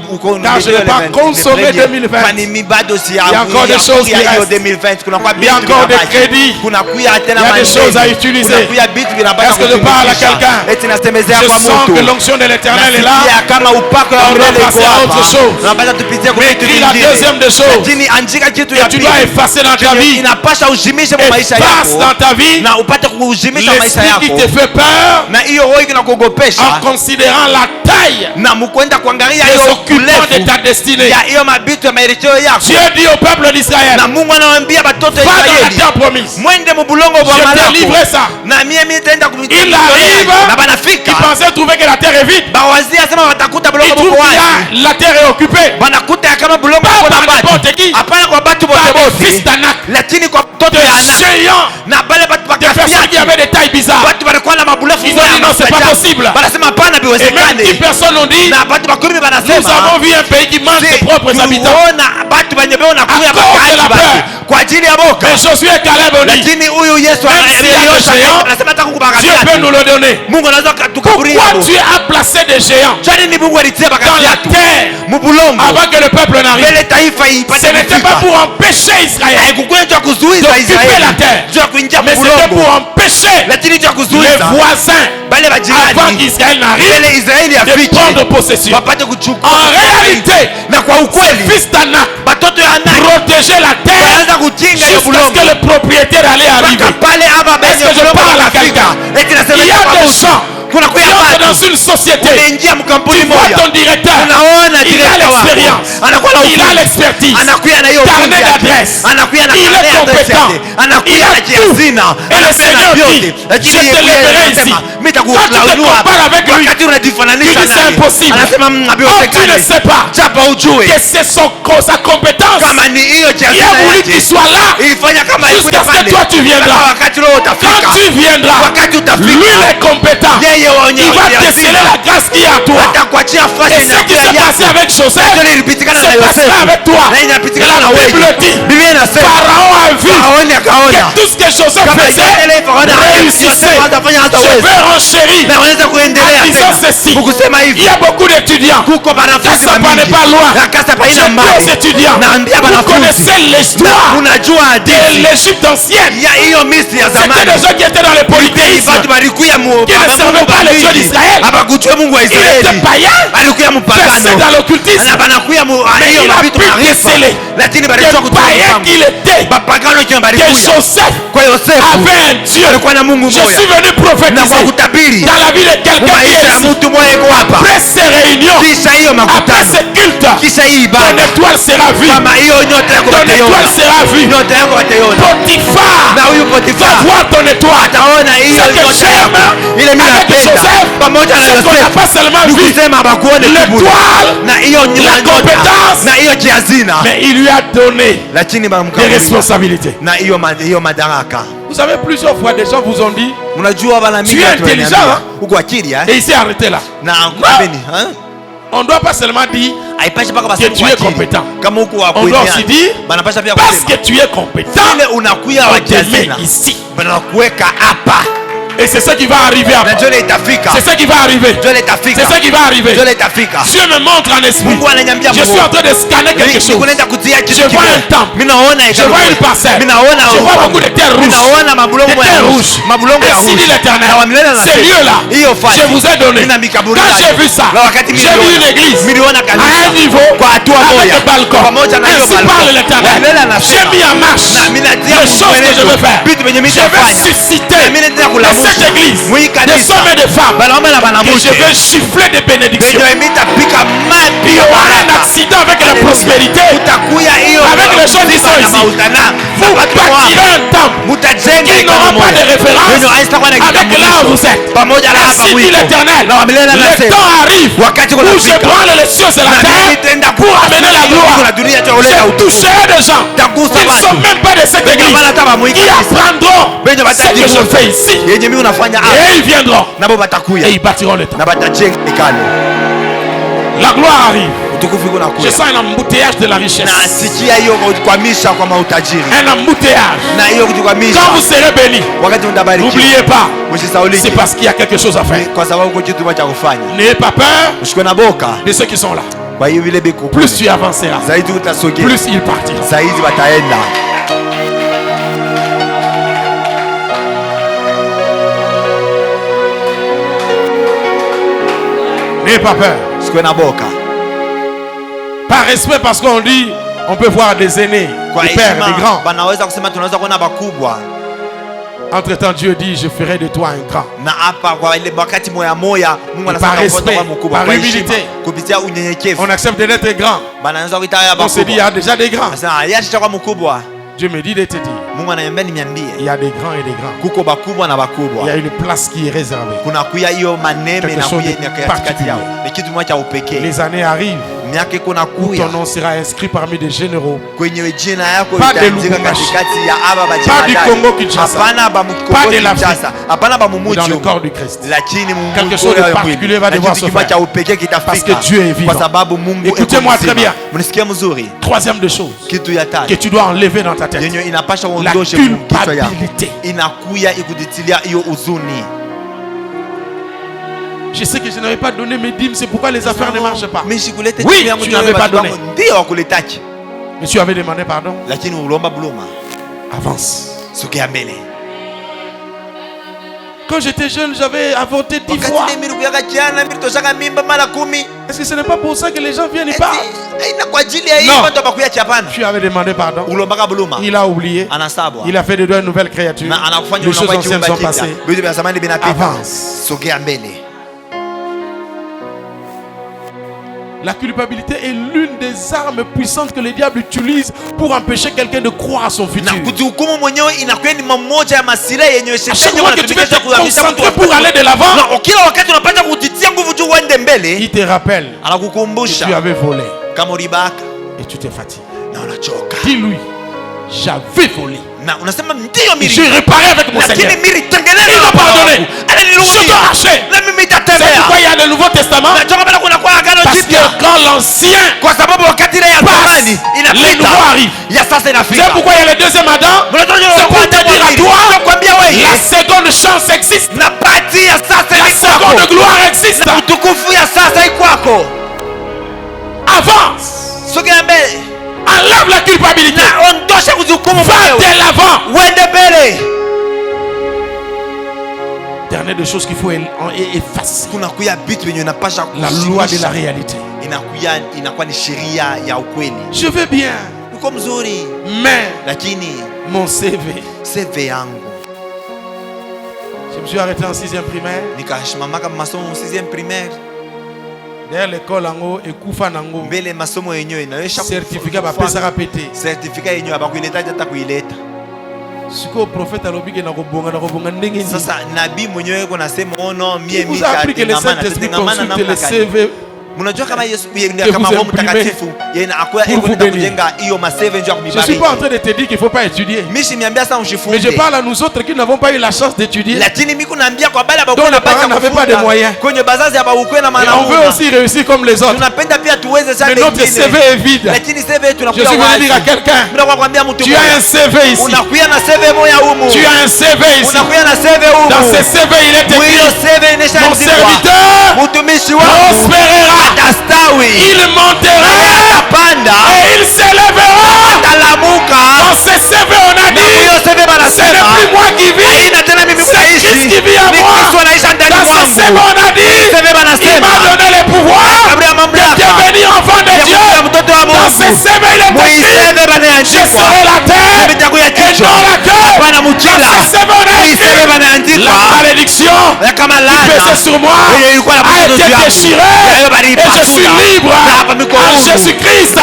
je n'ai pas consommé 2020. Il y a encore des choses qui restent. Il y a encore des crédits. Il y a des choses à utiliser. Est-ce que je parle à quelqu'un? Je sens que l'onction de l'Éternel est là. On va passer à autre chose. Mais écris la deuxième des choses que tu dois effacer dans ta vie. Efface dans ta vie l'esprit qui te fait peur en considérant la taille des occupants de ta destinée. Dieu dit au peuple d'Israël, va dans la terre promise. Je t'ai livré ça. Il arrive, il pensait trouver que la terre est vide. Il trouve que la terre est occupée. Pas par n'importe qui, par des fils d'Anak, des géants, des personnes qui avaient des tailles bizarres. Ils ont dit non, c'est pas possible. Et même 10 personnes ont dit, nous avons vu un pays qui mange ses propres habitants à cause de la peur. Mais Josué et Caleb ont dit, même s'il y a des géants, Dieu peut nous le donner. Pourquoi Dieu a placé des géants dans la terre avant que le peuple n'arrive? Ce n'était pas pour empêcher Israël d'occuper la terre, mais c'était pour empêcher les voisins avant qu'Israël n'arrive de prendre possession. En réalité, ces fils d'Anak protégeaient la terre jusqu'à ce que le propriétaire allait arriver. Est-ce que je parle à quelqu'un? Il y a des gens qui entrent dans une société. Tu vois ton directeur, il a l'expérience, il a l'expertise, carnet d'adresse, il est compétent, il a tout. Et le Seigneur dit, je te lèverai ici. Quand tu te compares avec lui, tu dis c'est impossible. Oh, tu ne sais pas que c'est sa compétence qui a voulu qu'il soit là jusqu'à ce que toi tu viendras. Quand tu viendras, lui est compétent. Il va déceler la grâce qui est à toi. Et ce qui s'est passé avec Joseph se passera avec toi. La Bible dit, Pharaon a vu que tout ce que Joseph faisait réussissait. Je vais renchérir en disant ceci. Il y a beaucoup d'étudiants. Kassapa n'est pas loin. Je dis aux étudiants, vous connaissez l'histoire de l'Égypte ancienne. C'était des gens qui étaient dans le polythéisme, qui ne servaient pas les dieux d'Israël. Il était païen, versé dans l'occultisme, mais il a pu déceler que païen qu'il était, que Joseph avait un Dieu. Je suis venu prophétiser dans la vie de quelqu'un qui est ici. Après ces réunions, après ces cultes, ton étoile sera vue. Ton étoile sera vue. Potiphar va voir ton étoile. Ce que j'aime avec Joseph, c'est qu'on n'a pas seulement vu l'étoile, la compétence, mais il lui a donné des responsabilités. savez, plusieurs fois, des gens vous ont dit, tu es intelligent, hein? Et il s'est arrêté là. Non. On ne doit pas seulement dire que tu es compétent. On doit aussi dire, parce que tu es compétent, on te met ici. Et c'est ce qui va arriver après. C'est ce qui va arriver. C'est ce qui va arriver. Dieu me montre en esprit. Je suis en train de scanner quelque chose. Je vois un temple. Je vois une parcelle. Je vois beaucoup de terres rouges. Des terres rouges. Ainsi dit l'Éternel. Ces lieux-là, je vous ai donné. Quand j'ai vu ça, j'ai vu une église à un niveau avec un balcon. Ainsi parle l'Éternel. J'ai mis en marche les choses que je veux faire. Je vais susciter cette église, des hommes et des femmes, et je vais chiffler des bénédictions. Il y aura un accident avec la prospérité, avec les gens qui sont ici. Vous bâtirez un temple qui n'aura pas de référence avec là où vous êtes. Ainsi dit l'Éternel, le temps arrive où je branle les cieux et la terre pour amener la gloire. Je toucherai des gens qui ne sont même pas de cette église, qui apprendront ce que je fais ici. Et ils viendront et ils bâtiront le temple. La gloire arrive. Je sens un embouteillage de la richesse. Un embouteillage. Quand vous serez béni, n'oubliez pas, c'est parce qu'il y a quelque chose à faire. N'ayez pas peur de ceux qui sont là. Plus tu avanceras, plus ils partiront. N'ayez pas peur. Par respect, parce qu'on dit, on peut voir des aînés, des pères, des grands. Entre-temps, Dieu dit, je ferai de toi un grand. Par respect, par humilité, on accepte d'être grand. On se dit, il y a déjà des grands. Dieu me dit de te dire, il y a des grands et des grands. Il y a une place qui est réservée. Quelque chose de particulier. Les années arrivent où ton nom sera inscrit parmi des généraux. Pas de Lubumbashi, pas du Congo Kinshasa, pas de l'Afrique, dans le corps du Christ. Quelque chose de particulier va devoir se faire parce que Dieu est vivant. Écoutez-moi très bien. Troisième des choses que tu dois enlever dans ta tête, la culpabilité. Je sais que je n'avais pas donné mes dîmes, c'est pourquoi les affaires ne marchent pas. Oui, tu n'avais pas donné. Mais tu avais demandé pardon. Avance. Quand j'étais jeune, j'avais avorté 10 fois. Est-ce que ce n'est pas pour ça que les gens viennent et parlent? Non. Tu avais demandé pardon. Il a oublié. Il a fait de toi une nouvelle créature. Les choses anciennes sont passées. Avance. La culpabilité est l'une des armes puissantes que le diable utilise pour empêcher quelqu'un de croire à son futur. À chaque fois que tu veux te concentrer pour aller de l'avant, il te rappelle que tu avais volé et tu t'es fatigué. Dis-lui, j'avais volé. J'ai réparé avec mon Seigneur. Il m'a pardonné. Je dois marcher. C'est pourquoi il y a le Nouveau Testament. Parce que quand l'ancien passe, le nouveau arrive. C'est pourquoi il y a le deuxième Adam. C'est pour te dire à toi, la seconde chance existe. La seconde gloire existe. Avance. Enlève la culpabilité. Va de l'avant. Dernière des choses qu'il faut effacer. La loi de la réalité. Je vais bien. Mais mon CV. Je me suis arrêté en 6e primaire. D'ailleurs l'école en haut et Koufa Nango. Certificat va pas répéter. Siko prophète alobike na kobonga ndenge sasa nabi mwenyewe kuna sema ono mie vous a appris que le Saint-Esprit consulte le CV Mnajua kama Yesu que kama vous Roho Mtakatifu kujenga hiyo maseve njoo kumibariki. Je suis pas en train de te dire qu'il faut pas étudier. Mais je parle à nous autres qui n'avons pas eu la chance d'étudier. Donc nos parents n'avaient pas de moyens. Et on veut aussi réussir comme les autres. Mais notre CV est vide. Je suis venu dire à quelqu'un, tu as un CV ici. Tu as un CV ici. Dans ce CV il est écrit, mon serviteur prospérera. Il montera et il s'élèvera. Dans ce CV on a dit, ce n'est plus moi qui vis, c'est Christ qui vit à moi. Dans ce CV on a dit, il m'a donné le pouvoir de devenir enfant de Dieu. Dans ce CV il est écrit, je serai la terre et non la queue. Dans ce CV on a écrit, la malédiction qui pesait sur moi a été déchirée et je suis libre en Jésus-Christ.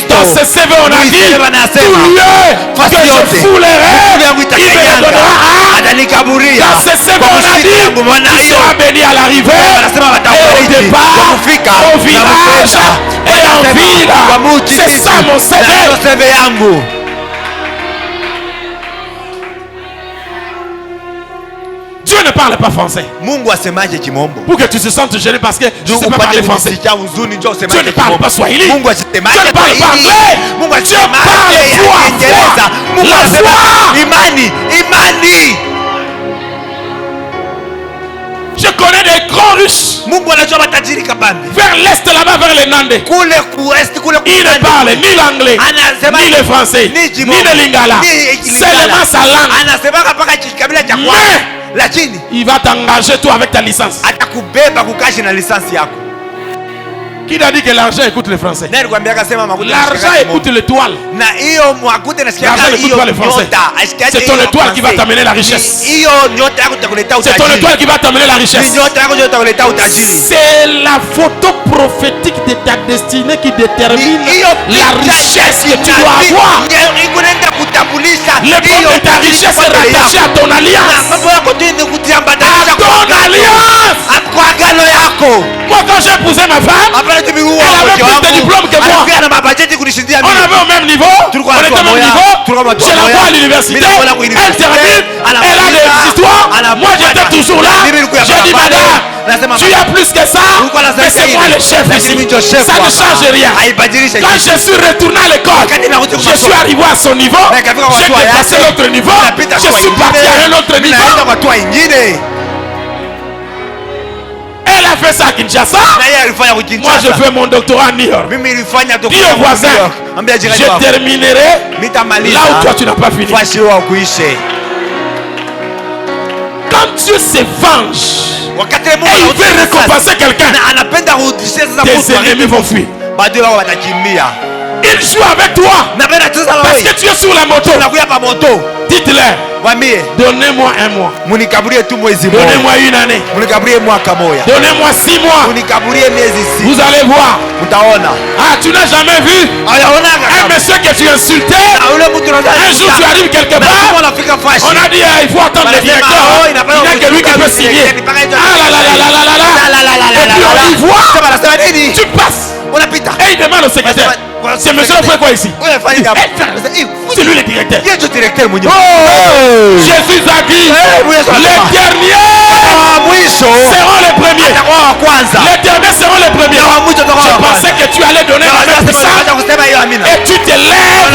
Dans ce CV on a dit, tout lieu que je foulerai, il me le donnera. Dans ce CV on a dit, il sera béni à l'arrivée et au départ, au village et en ville. C'est ça mon CV. Dieu ne parle pas français. Pour que tu te sentes gêné parce que je ne sais pas parler français. Dieu ne parle pas swahili. Dieu ne parle pas anglais. Dieu parle foi. La foi. Imani. Je connais des grands riches. Vers l'est là-bas, vers les Nandés. Ils ne parlent ni l'anglais, ni le français, ni le lingala. Seulement sa langue. Mais il va t'engager toi avec ta licence. Qui t'a dit que l'argent écoute le français? L'argent écoute l'étoile. L'argent n'écoute pas le français. C'est ton étoile qui va t'amener la richesse. C'est ton étoile qui va t'amener la richesse. C'est la photo prophétique de ta destinée qui détermine la richesse que tu dois avoir. Le bon de ta richesse est rattaché à ton alliance. À ton alliance. Moi quand j'ai épousé ma femme, elle avait plus de diplômes que moi. On avait au même niveau. On était au même niveau. Je la vois à l'université. Elle termine. Elle a des histoires. Moi j'étais toujours là. J'ai dit madame, tu as plus que ça. Mais c'est moi le chef ici. Ça ne change rien. Quand je suis retourné à l'école, je suis arrivé à son niveau. J'ai dépassé l'autre niveau. Je suis parti à un autre niveau. Elle a fait ça à Kinshasa. Moi je fais mon doctorat à New York. Dis au voisin, je terminerai là où toi tu n'as pas fini. Quand Dieu se venge et il veut récompenser quelqu'un, tes ennemis vont fuir. Il joue avec toi parce que tu es sur la moto. Dites-leur, donnez-moi un mois. Donnez-moi une année. Donnez-moi 6 mois. Vous allez voir. Ah, tu n'as jamais vu un monsieur que tu insultais. Un jour tu arrives quelque part. On a dit il faut attendre le directeur. Il n'y a que lui qui peut signer. Ah là là là là là là là. Et puis on y voit. Tu passes. Et il demande au secrétaire, ce monsieur fait quoi ici? C'est lui le directeur. Jésus a dit, les derniers seront les premiers. Les derniers seront les premiers. Je pensais que tu allais donner la même puissance. Et tu te lèves.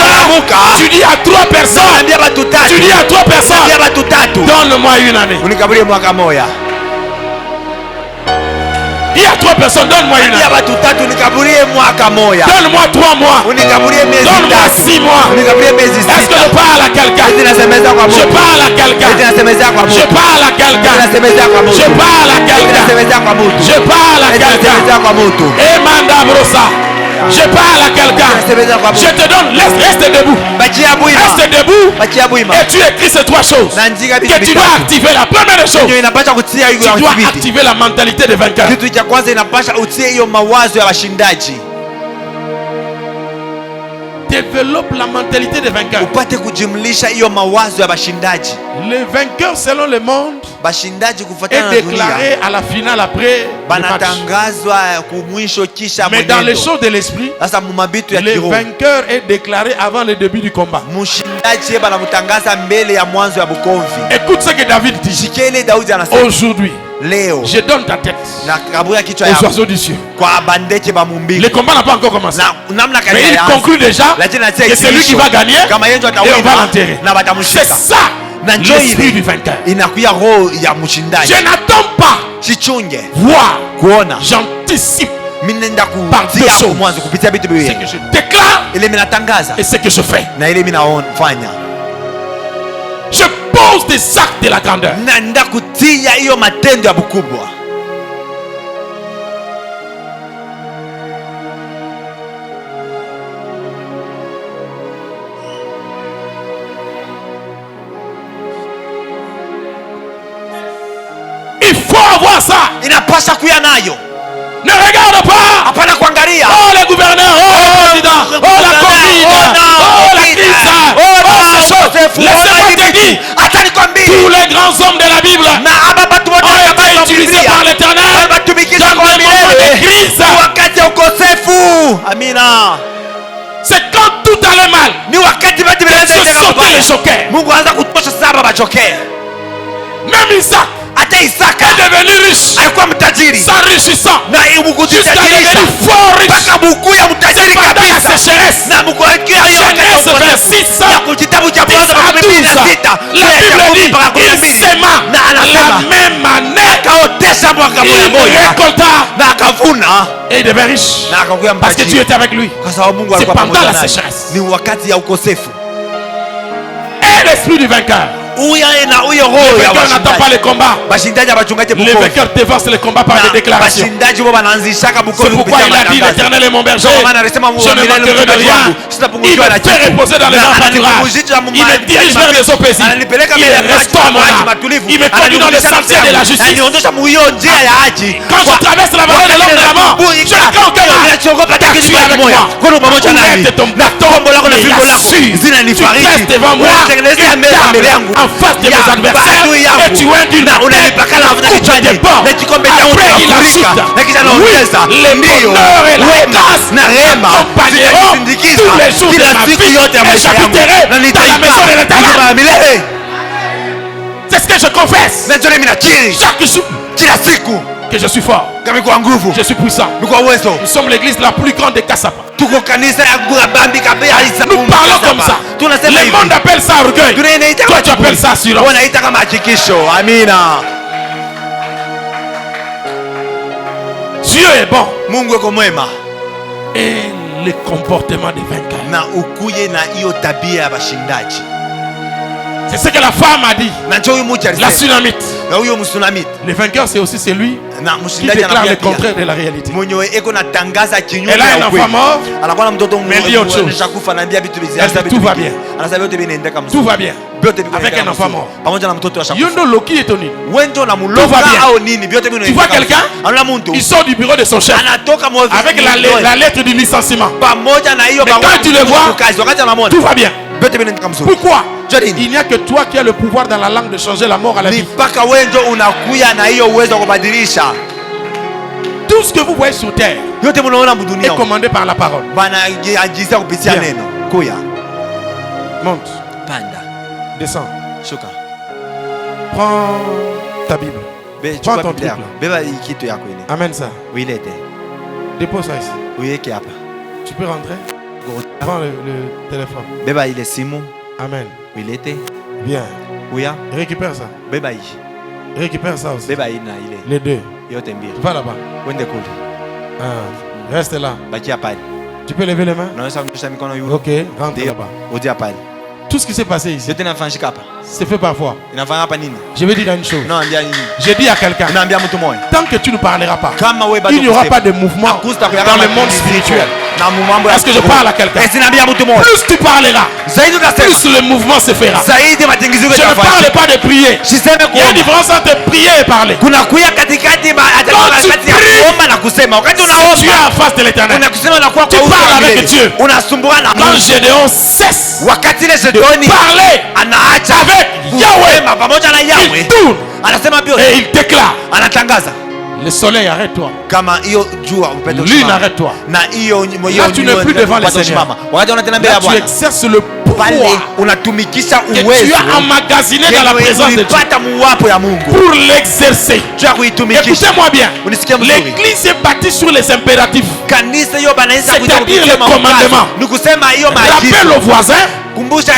Tu dis à 3 personnes. Tu dis à 3 personnes. Donne-moi une année. Dis à 3 personnes, donne-moi une année. Donne-moi 3 mois. Donne-moi 6 mois. Est-ce que je parle à quelqu'un? Je parle à quelqu'un. Je parle à quelqu'un. Je parle à quelqu'un. Je parle à quelqu'un. Et Mandabrosa. Je parle à quelqu'un. Je te donne, reste debout. Reste debout. Et tu écris ces 3 choses que tu dois activer. La première chose, tu dois activer la mentalité de vainqueur. développe la mentalité des vainqueurs. Les vainqueurs selon le monde est déclaré à la finale après le match. Mais dans les choses de l'esprit, le vainqueur est déclaré avant le début du combat. Écoute ce que David dit. Aujourd'hui, je donne ta tête aux oiseaux du ciel. Le combat n'a pas encore commencé. Mais il conclut déjà que c'est lui qui va gagner et on va l'enterrer. C'est ça l'esprit du vainqueur. Je n'attends pas voir. J'anticipe par deux choses. Ce que je déclare et ce que je fais. Je pose des actes de la grandeur. Il faut avoir ça. Ne regarde pas. Oh les gouverneurs, oh le président, oh la Covid, oh la crise, oh ces choses. Laissez-moi te dire, tous les grands hommes de la Bible ont été utilisés par l'Éternel dans des moments de crise. C'est quand tout allait mal que Dieu sautait les jokers. Même Isaac est devenu riche, s'enrichissant, jusqu'à devenir fort riche. C'est pendant la sécheresse. Genèse 26, 10 à 12. La Bible dit, il sema la même année, il récolta et il devint riche parce que Dieu était avec lui. C'est pendant la sécheresse. Et l'esprit du vainqueur. Les vainqueurs n'attendent pas les combats. Les vainqueurs dévancent les combats par des déclarations. C'est pourquoi il a dit, l'Éternel est mon berger, je ne manquerai de rien. Il me fait reposer dans les arbres pâturages. Il me dirige vers les eaux paisibles. Il restaure mon âme. Il me conduit dans les sentiers de la justice. Quand je traverse la vallée de l'homme de la mort, je ne crains aucun mal, car tu es avec moi. Où est ton bâton et la suie. Tu restes devant moi en face de mes adversaires et tu induis la coupe des bords. Après il ajoute, oui, les bonheurs et la grâce m'accompagneront tous les jours de ma vie et j'habiterai dans la maison de l'Éternel. C'est ce que je confesse chaque jour que je suis fort, je suis puissant. Nous sommes l'église la plus grande de Kassapa. Nous parlons comme ça. Le monde appelle ça orgueil. Toi tu appelles ça assurance. Dieu est bon. Et le comportement des vainqueurs. C'est ce que la femme a dit. La Sunamite. Le vainqueur, c'est aussi celui qui déclare le contraire de la réalité. Elle a un enfant mort, mais elle dit autre chose. Elle dit tout va bien. Tout va bien. Avec un enfant mort. Yondo Loki est tonu. Tout va bien. Tu vois quelqu'un? Il sort du bureau de son chef avec la lettre du licenciement. Mais quand tu le vois, tout va bien. Pourquoi? Il n'y a que toi qui as le pouvoir dans la langue de changer la mort à la vie. Tout ce que vous voyez sur terre est commandé par la parole. Viens. Monte. Descends. Prends ta Bible. Prends ton truc là. Amène ça. Dépose ça ici. Tu peux rentrer. Prends le téléphone. Amen. Bien. Récupère ça. Récupère ça aussi. Les deux. Va là-bas. Reste là. Tu peux lever les mains? Ok, rentre là-bas. Tout ce qui s'est passé ici, c'est fait parfois. Je vais dire une chose. J'ai dit à quelqu'un, tant que tu ne parleras pas, il n'y aura pas de mouvement dans le monde spirituel. Est-ce que je parle à quelqu'un? Plus tu parleras, plus le mouvement se fera. Je ne parle pas de prier. Il y a une différence entre prier et parler. Quand tu pries, tu es en face de l'Éternel. Tu parles avec Dieu. Quand Gédéon cesse de parler avec Yahweh, il tourne et il déclare: le soleil, arrête-toi. Lune, arrête-toi. Là, tu n'es plus devant le Seigneur. Là, tu exerces le pouvoir que tu as emmagasiné dans la présence de Dieu pour l'exercer. Écoutez-moi bien. L'église est bâtie sur les impératifs, c'est-à-dire les commandements. Rappelle au voisin que Dieu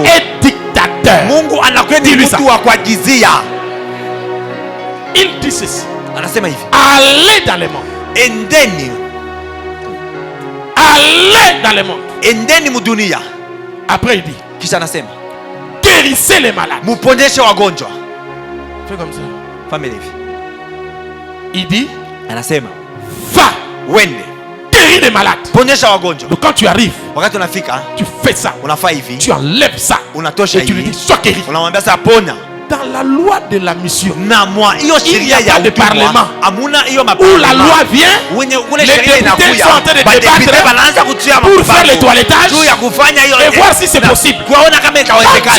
est dictateur. Dis-lui ça. Il dit ceci: allez dans le monde. Allez dans le monde. Après il dit: guérissez les malades. Fais comme ça. Il dit: va, guéris les malades. Donc quand tu arrives, tu fais ça, tu enlèves ça et tu lui dis: sois guéri. Dans la loi de la mission, il n'y a pas de parlement. Où la loi vient, les députés sont en train de débattre pour faire le toilettage et voir si c'est possible. Quand tu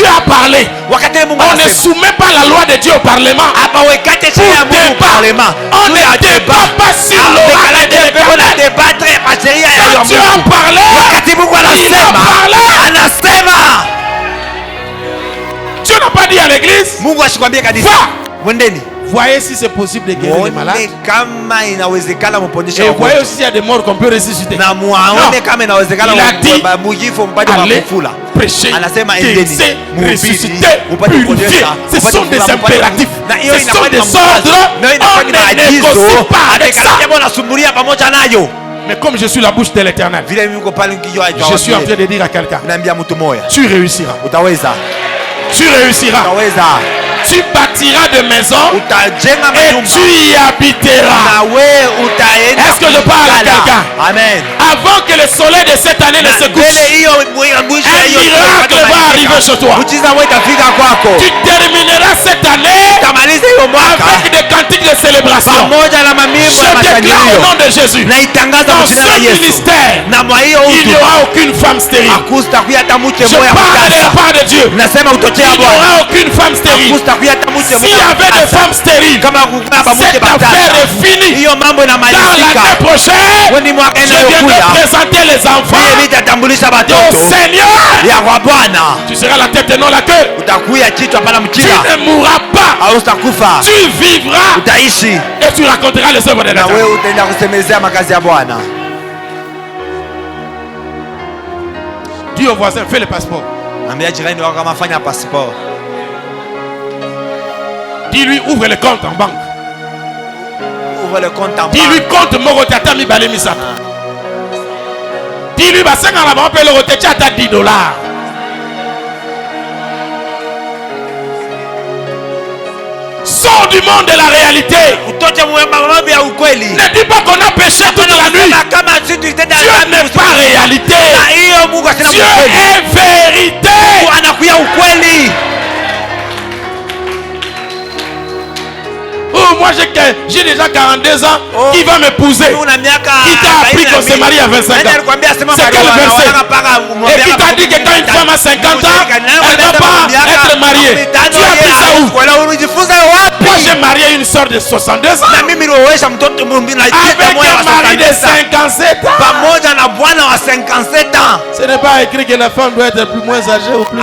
as parlé, on ne soumet pas la loi de Dieu au parlement pour débat. On ne débat pas sur l'oral de l'Éternel. Quand tu as parlé, il a parlé. Dieu n'a pas dit à l'église: va. Voyez si c'est possible de guérir les malades. Et voyez aussi s'il y a des morts qu'on peut ressusciter. Non. Il a dit: allez, prêcher, guérir, ressusciter, purifier. Ce sont des impératifs. Ce sont des ordres. On ne négocie pas avec ça. Mais comme je suis la bouche de l'Éternel, je suis en train de dire à quelqu'un: tu réussiras. Tu réussiras. Tu bâtiras de maisons et tu y habiteras. Est-ce que je parle à quelqu'un? Amen. Avant que le soleil de cette année ne se couche, un miracle va arriver chez toi. Tu termineras cette année avec des cantiques de célébration. Je déclare au nom de Jésus, dans ce ministère, il n'y aura aucune femme stérile. Je parle de la part de Dieu. Il n'y aura aucune femme stérile. S'il y avait des femmes stériles, cette affaire est finie. Dans l'année prochaine, je viendrai présenter les enfants au Seigneur. Tu seras la tête et non la queue. Tu ne mourras pas. Tu vivras et tu raconteras les œuvres de l'Éternel. Dis au voisin: fais le passeport. Dis-lui: ouvre le compte en banque. Dis-lui: compte Morotata mi balemisa. Dis-lui: basenga la banque le rotecha à $10. Sors du monde de la réalité. Ne dis pas qu'on a péché toute la nuit. Dieu n'est pas réalité. Dieu est vérité. Oh, moi j'ai déjà 42 ans. Qui va m'épouser? Qui t'a appris qu'on se marie à 25 ans? C'est quel verset? Et qui t'a dit que quand une femme a 50 ans, elle ne doit pas être mariée? Tu as appris ça où? Moi j'ai marié une soeur de 62 ans avec un mari de 57 ans. Ce n'est pas écrit que la femme doit être plus moins âgée ou plus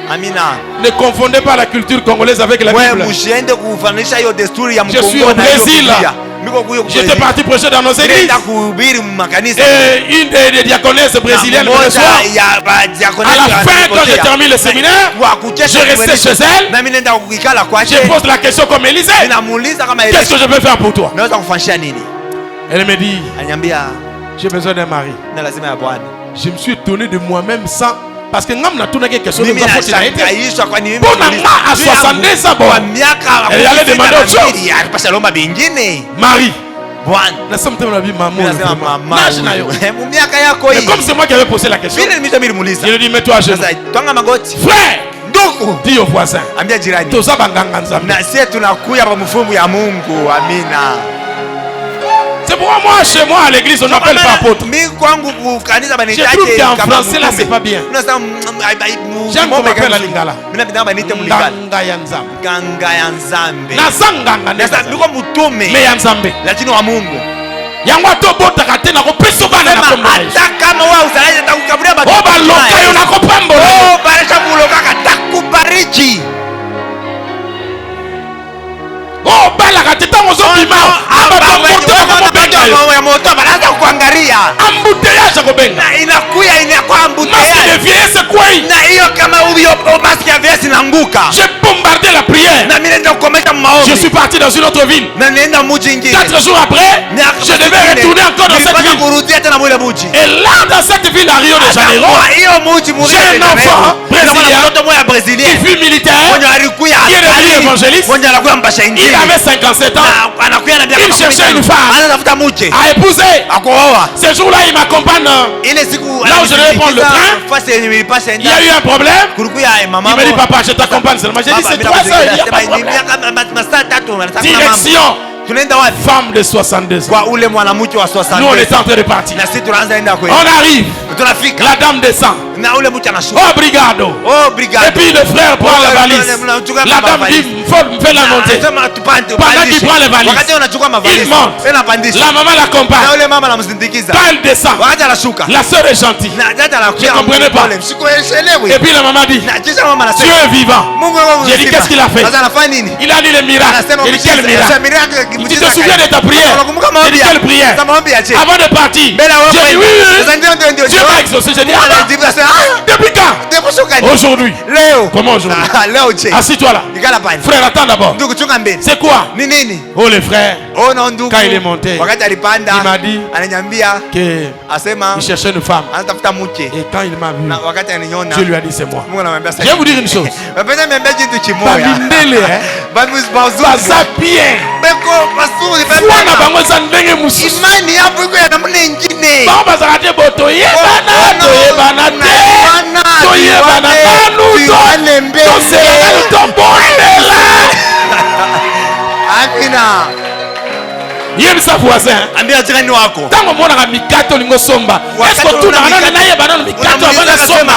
Ne confondez pas la culture congolaise avec la Bible. Je suis au Brésil. J'étais parti prêcher dans nos églises. Et une des diaconesses brésiliennes me reçoit. À la fin, quand je termine le séminaire, je restais chez elle. Je pose la question comme Élisée: qu'est-ce que je peux faire pour toi? Elle me dit: j'ai besoin d'un mari. Je me suis étonné de moi-même sans Parce que ngam na tuna quelque chose de à 62 ans, elle allait demander autre chose. Marie, Mais comme c'est moi qui avais posé la question, il lui dit mets-toi à genoux. Frère, dis au voisin, c'est pourquoi moi, chez moi, à l'église, on n'appelle pas apôtre. Je trouve qu'en français, là, c'est pas bien. J'aime qu'on m'appelle la lingala. Yango tobotaka te na kopesa bana na kombo. Ataka mawa uzalaje takukaburia batu. Oba loka yo na kopambola. Oh baresha muloka takubariki. Oh balaka te tango zobima. Aba moto ko benga yo. Ya moto banaanza kuangalia. Ambuteyage ko benga. Na inakuya inakuwa ambuteyage. Masque de vieillesse kwai. Na hiyo kama huyo masque ya vieillesse inaanguka. J'ai bombardé la prière. Na mimi nenda kukomesha maombi. Je suis parti dans une autre ville. Na nenda mji ingine. 4 jours après, je devais retourner encore dans cette ville. Kurudia tena mwile mji. Et là dans cette ville à Rio de Janeiro, j'ai un enfant brésilien qui fut militaire, qui est devenu évangéliste. Il avait 57 ans. Il cherchait une femme à épouser. Ce jour-là, il m'accompagne là où je devais prendre le train. Il y a eu un problème. Il me dit papa, je t'accompagne seulement. J'ai dit c'est 3 heures, il n'y a pas de problème. Direction femme de 62 ans. Nous on est en train de partir. On arrive. La dame descend. Oh brigado. Et puis le frère prend la valise. La dame dit faut faire la montée. Pendant qu'il prend les valises, il monte. La maman l'accompagne. Quand elle descend, la soeur est gentille. Je ne comprenais pas. Et puis la maman dit Dieu est vivant. J'ai dit qu'est-ce qu'il a fait? Il a dit le miracle. J'ai dit quel miracle? Tu te souviens de ta prière? J'ai dit quelle prière? Avant de partir, j'ai dit oui. Dieu m'a exaucé. J'ai dit depuis quand? Aujourd'hui. Comment aujourd'hui? Assis-toi là. Frère, attends d'abord. C'est quoi? Oh les frères, quand il est monté, il m'a dit qu'il cherchait une femme. Et quand il m'a vu, Dieu lui a dit c'est moi. Je vais vous dire une chose. Imani yapo iko ya namna nyingine. Amina. Yebisa voisin. Ambia jirani wako. Tango mona ka mikato lingo somba. Est-ce que tu n'as na yeba na mikato abana somba?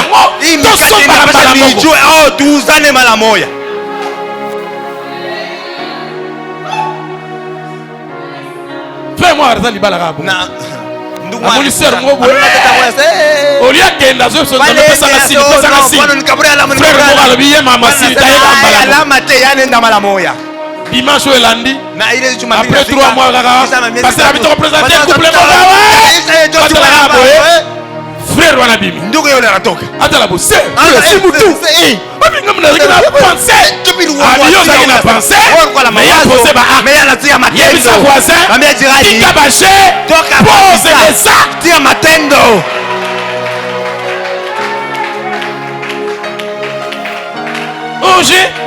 To somba na bala moko. Oh, tuuzane mara moja. Fais-moi arrêter libala rabo. Na Amoni sœur ngobo. Olia kenda zo so na pesa na sili pesa na sili. Frère mo alobi ye mama sili ta yeba mbala. Alama te yanenda mara moja. Dimanche ou lundi. Après 3 mois, parce que la vie te représente un couple. Frère Wanabimi. Attends la bosse. C'est Moutou.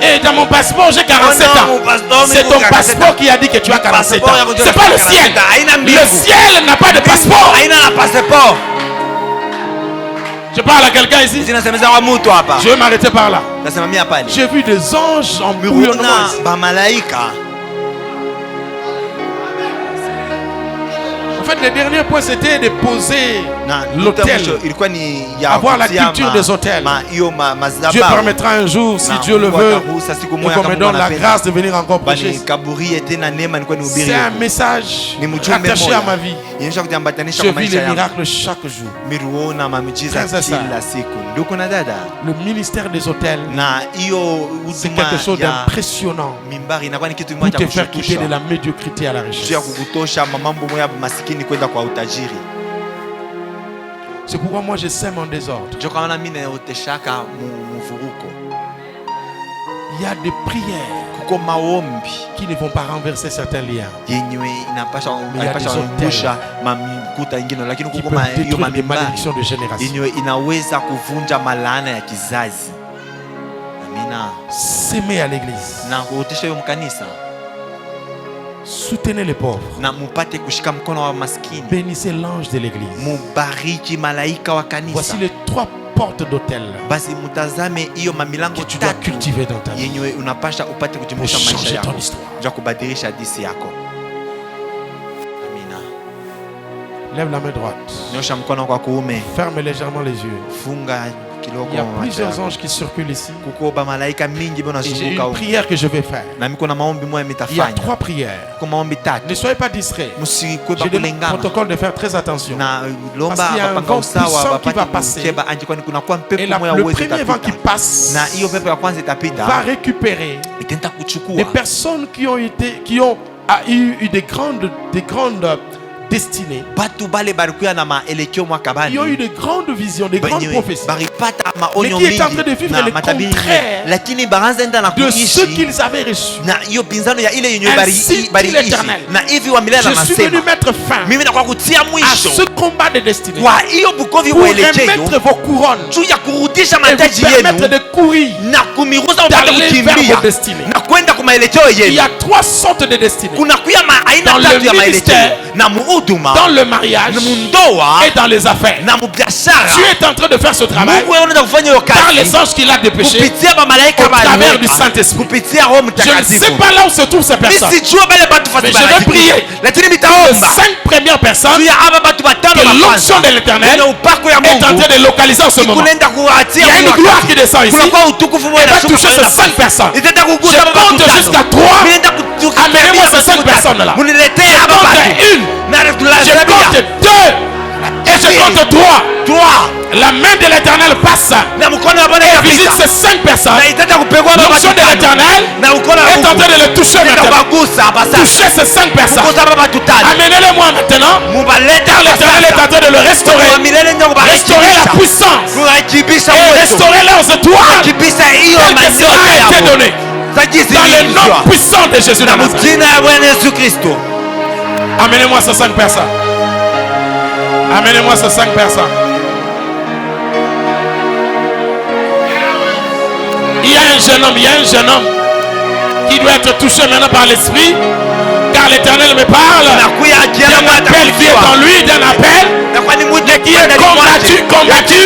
Et dans mon passeport, j'ai 47 ans. C'est ton passeport qui a dit que tu as 47 ans. C'est pas le ciel. Le ciel n'a pas de passeport. Je parle à quelqu'un ici. Je vais m'arrêter par là. J'ai vu des anges en bouillonnement. En fait, le dernier point, c'était de poser l'hôtel, avoir la culture des hôtels. Dieu permettra un jour, si Dieu le veut, et qu'on me donne la grâce de venir encore prêcher. C'est un message attaché à ma vie. Je vis les miracles chaque jour. Le ministère des hôtels, c'est quelque chose d'impressionnant pour te faire quitter de la médiocrité à la richesse. C'est pourquoi moi je sème en désordre. Il y a des prières qui ne vont pas renverser certains liens. Mais il y a des hôtels makuta ingine, lakini qui kuko peuvent hiyo détruire des mamimba malédictions de génération. yenye inaweza kuvunja malaana ya kizazi. Amina. S'aimer à l'église. Na kurudisha hiyo mkanisa. Soutenez les pauvres. Na mupate kushika mkono wa maskini. Bénissez l'ange de l'église. Mubariki malaika wa kanisa. Voici les 3 portes d'autel basi mutazame hiyo mamilango que tu dois cultiver dans ta vie. Yenye unapasha upate kujimusha maisha yako. Ndio kubadilisha hadithi yako. Amina. Lève la main droite. Nyosha mkono kwa kuume. Ferme légèrement les yeux. Funga kidogo. Il y a plusieurs anges qui circulent ici. Kuko malaika mingi J'ai une prière que je vais faire. Na miko na maombi moja mitafanya. Il y a 3 prières. Kwa maombi 3. Ne soyez pas distraits. Msikwe ba kulengana. J'ai le protocole de faire très attention. Na lomba apanga usawa wapate kucheba anje kwani kuna kwa mpepo moja uwezo tapita. Le premier vent qui passe. Na hiyo pepo ya kwanza itapita. Va récupérer. Itenda kuchukua. Des personnes qui ont eu des grandes destinés. Ils ont eu de grandes visions, de grandes prophéties. Mais qui est en train de vivre le contraire de ce qu'ils avaient reçu. Ainsi dit l'Éternel. Je suis venu mettre fin à ce combat de destinée pour remettre vos couronnes et vous permettre de courir d'aller vers vos destinées. Il y a 3 sortes de destinées. Dans le ministère, dans le mariage et dans les affaires. Tu es en train de faire ce travail par les anges qu'il a dépêchés au travers du Saint-Esprit. Je ne sais pas là où se trouvent ces personnes, mais je vais prier les 5 premières personnes que l'onction de l'Éternel est en train de localiser en ce moment. Il y a une gloire qui descend ici et va toucher ces 5 personnes. Je compte jusqu'à 3. Amenez-moi ces 5 personnes-là. Je compte 1. Je compte 2. Et je compte 3. La main de l'Éternel passe et visite ces 5 personnes. L'onction de l'Éternel est en train de les toucher maintenant. Touchez ces 5 personnes. Amenez-les-moi maintenant. Car l'Éternel est en train de le restaurer. Restaurer la puissance. Et restaurer leurs étoiles. Tel que cela a été donné. Dans le nom puissant de Jésus de Nazareth. Amenez-moi ces 5 personnes. Amenez-moi ces 5 personnes. Il y a un jeune homme qui doit être touché maintenant par l'esprit, car l'Éternel me parle d'un appel qui est en lui, d'un appel qui est combattu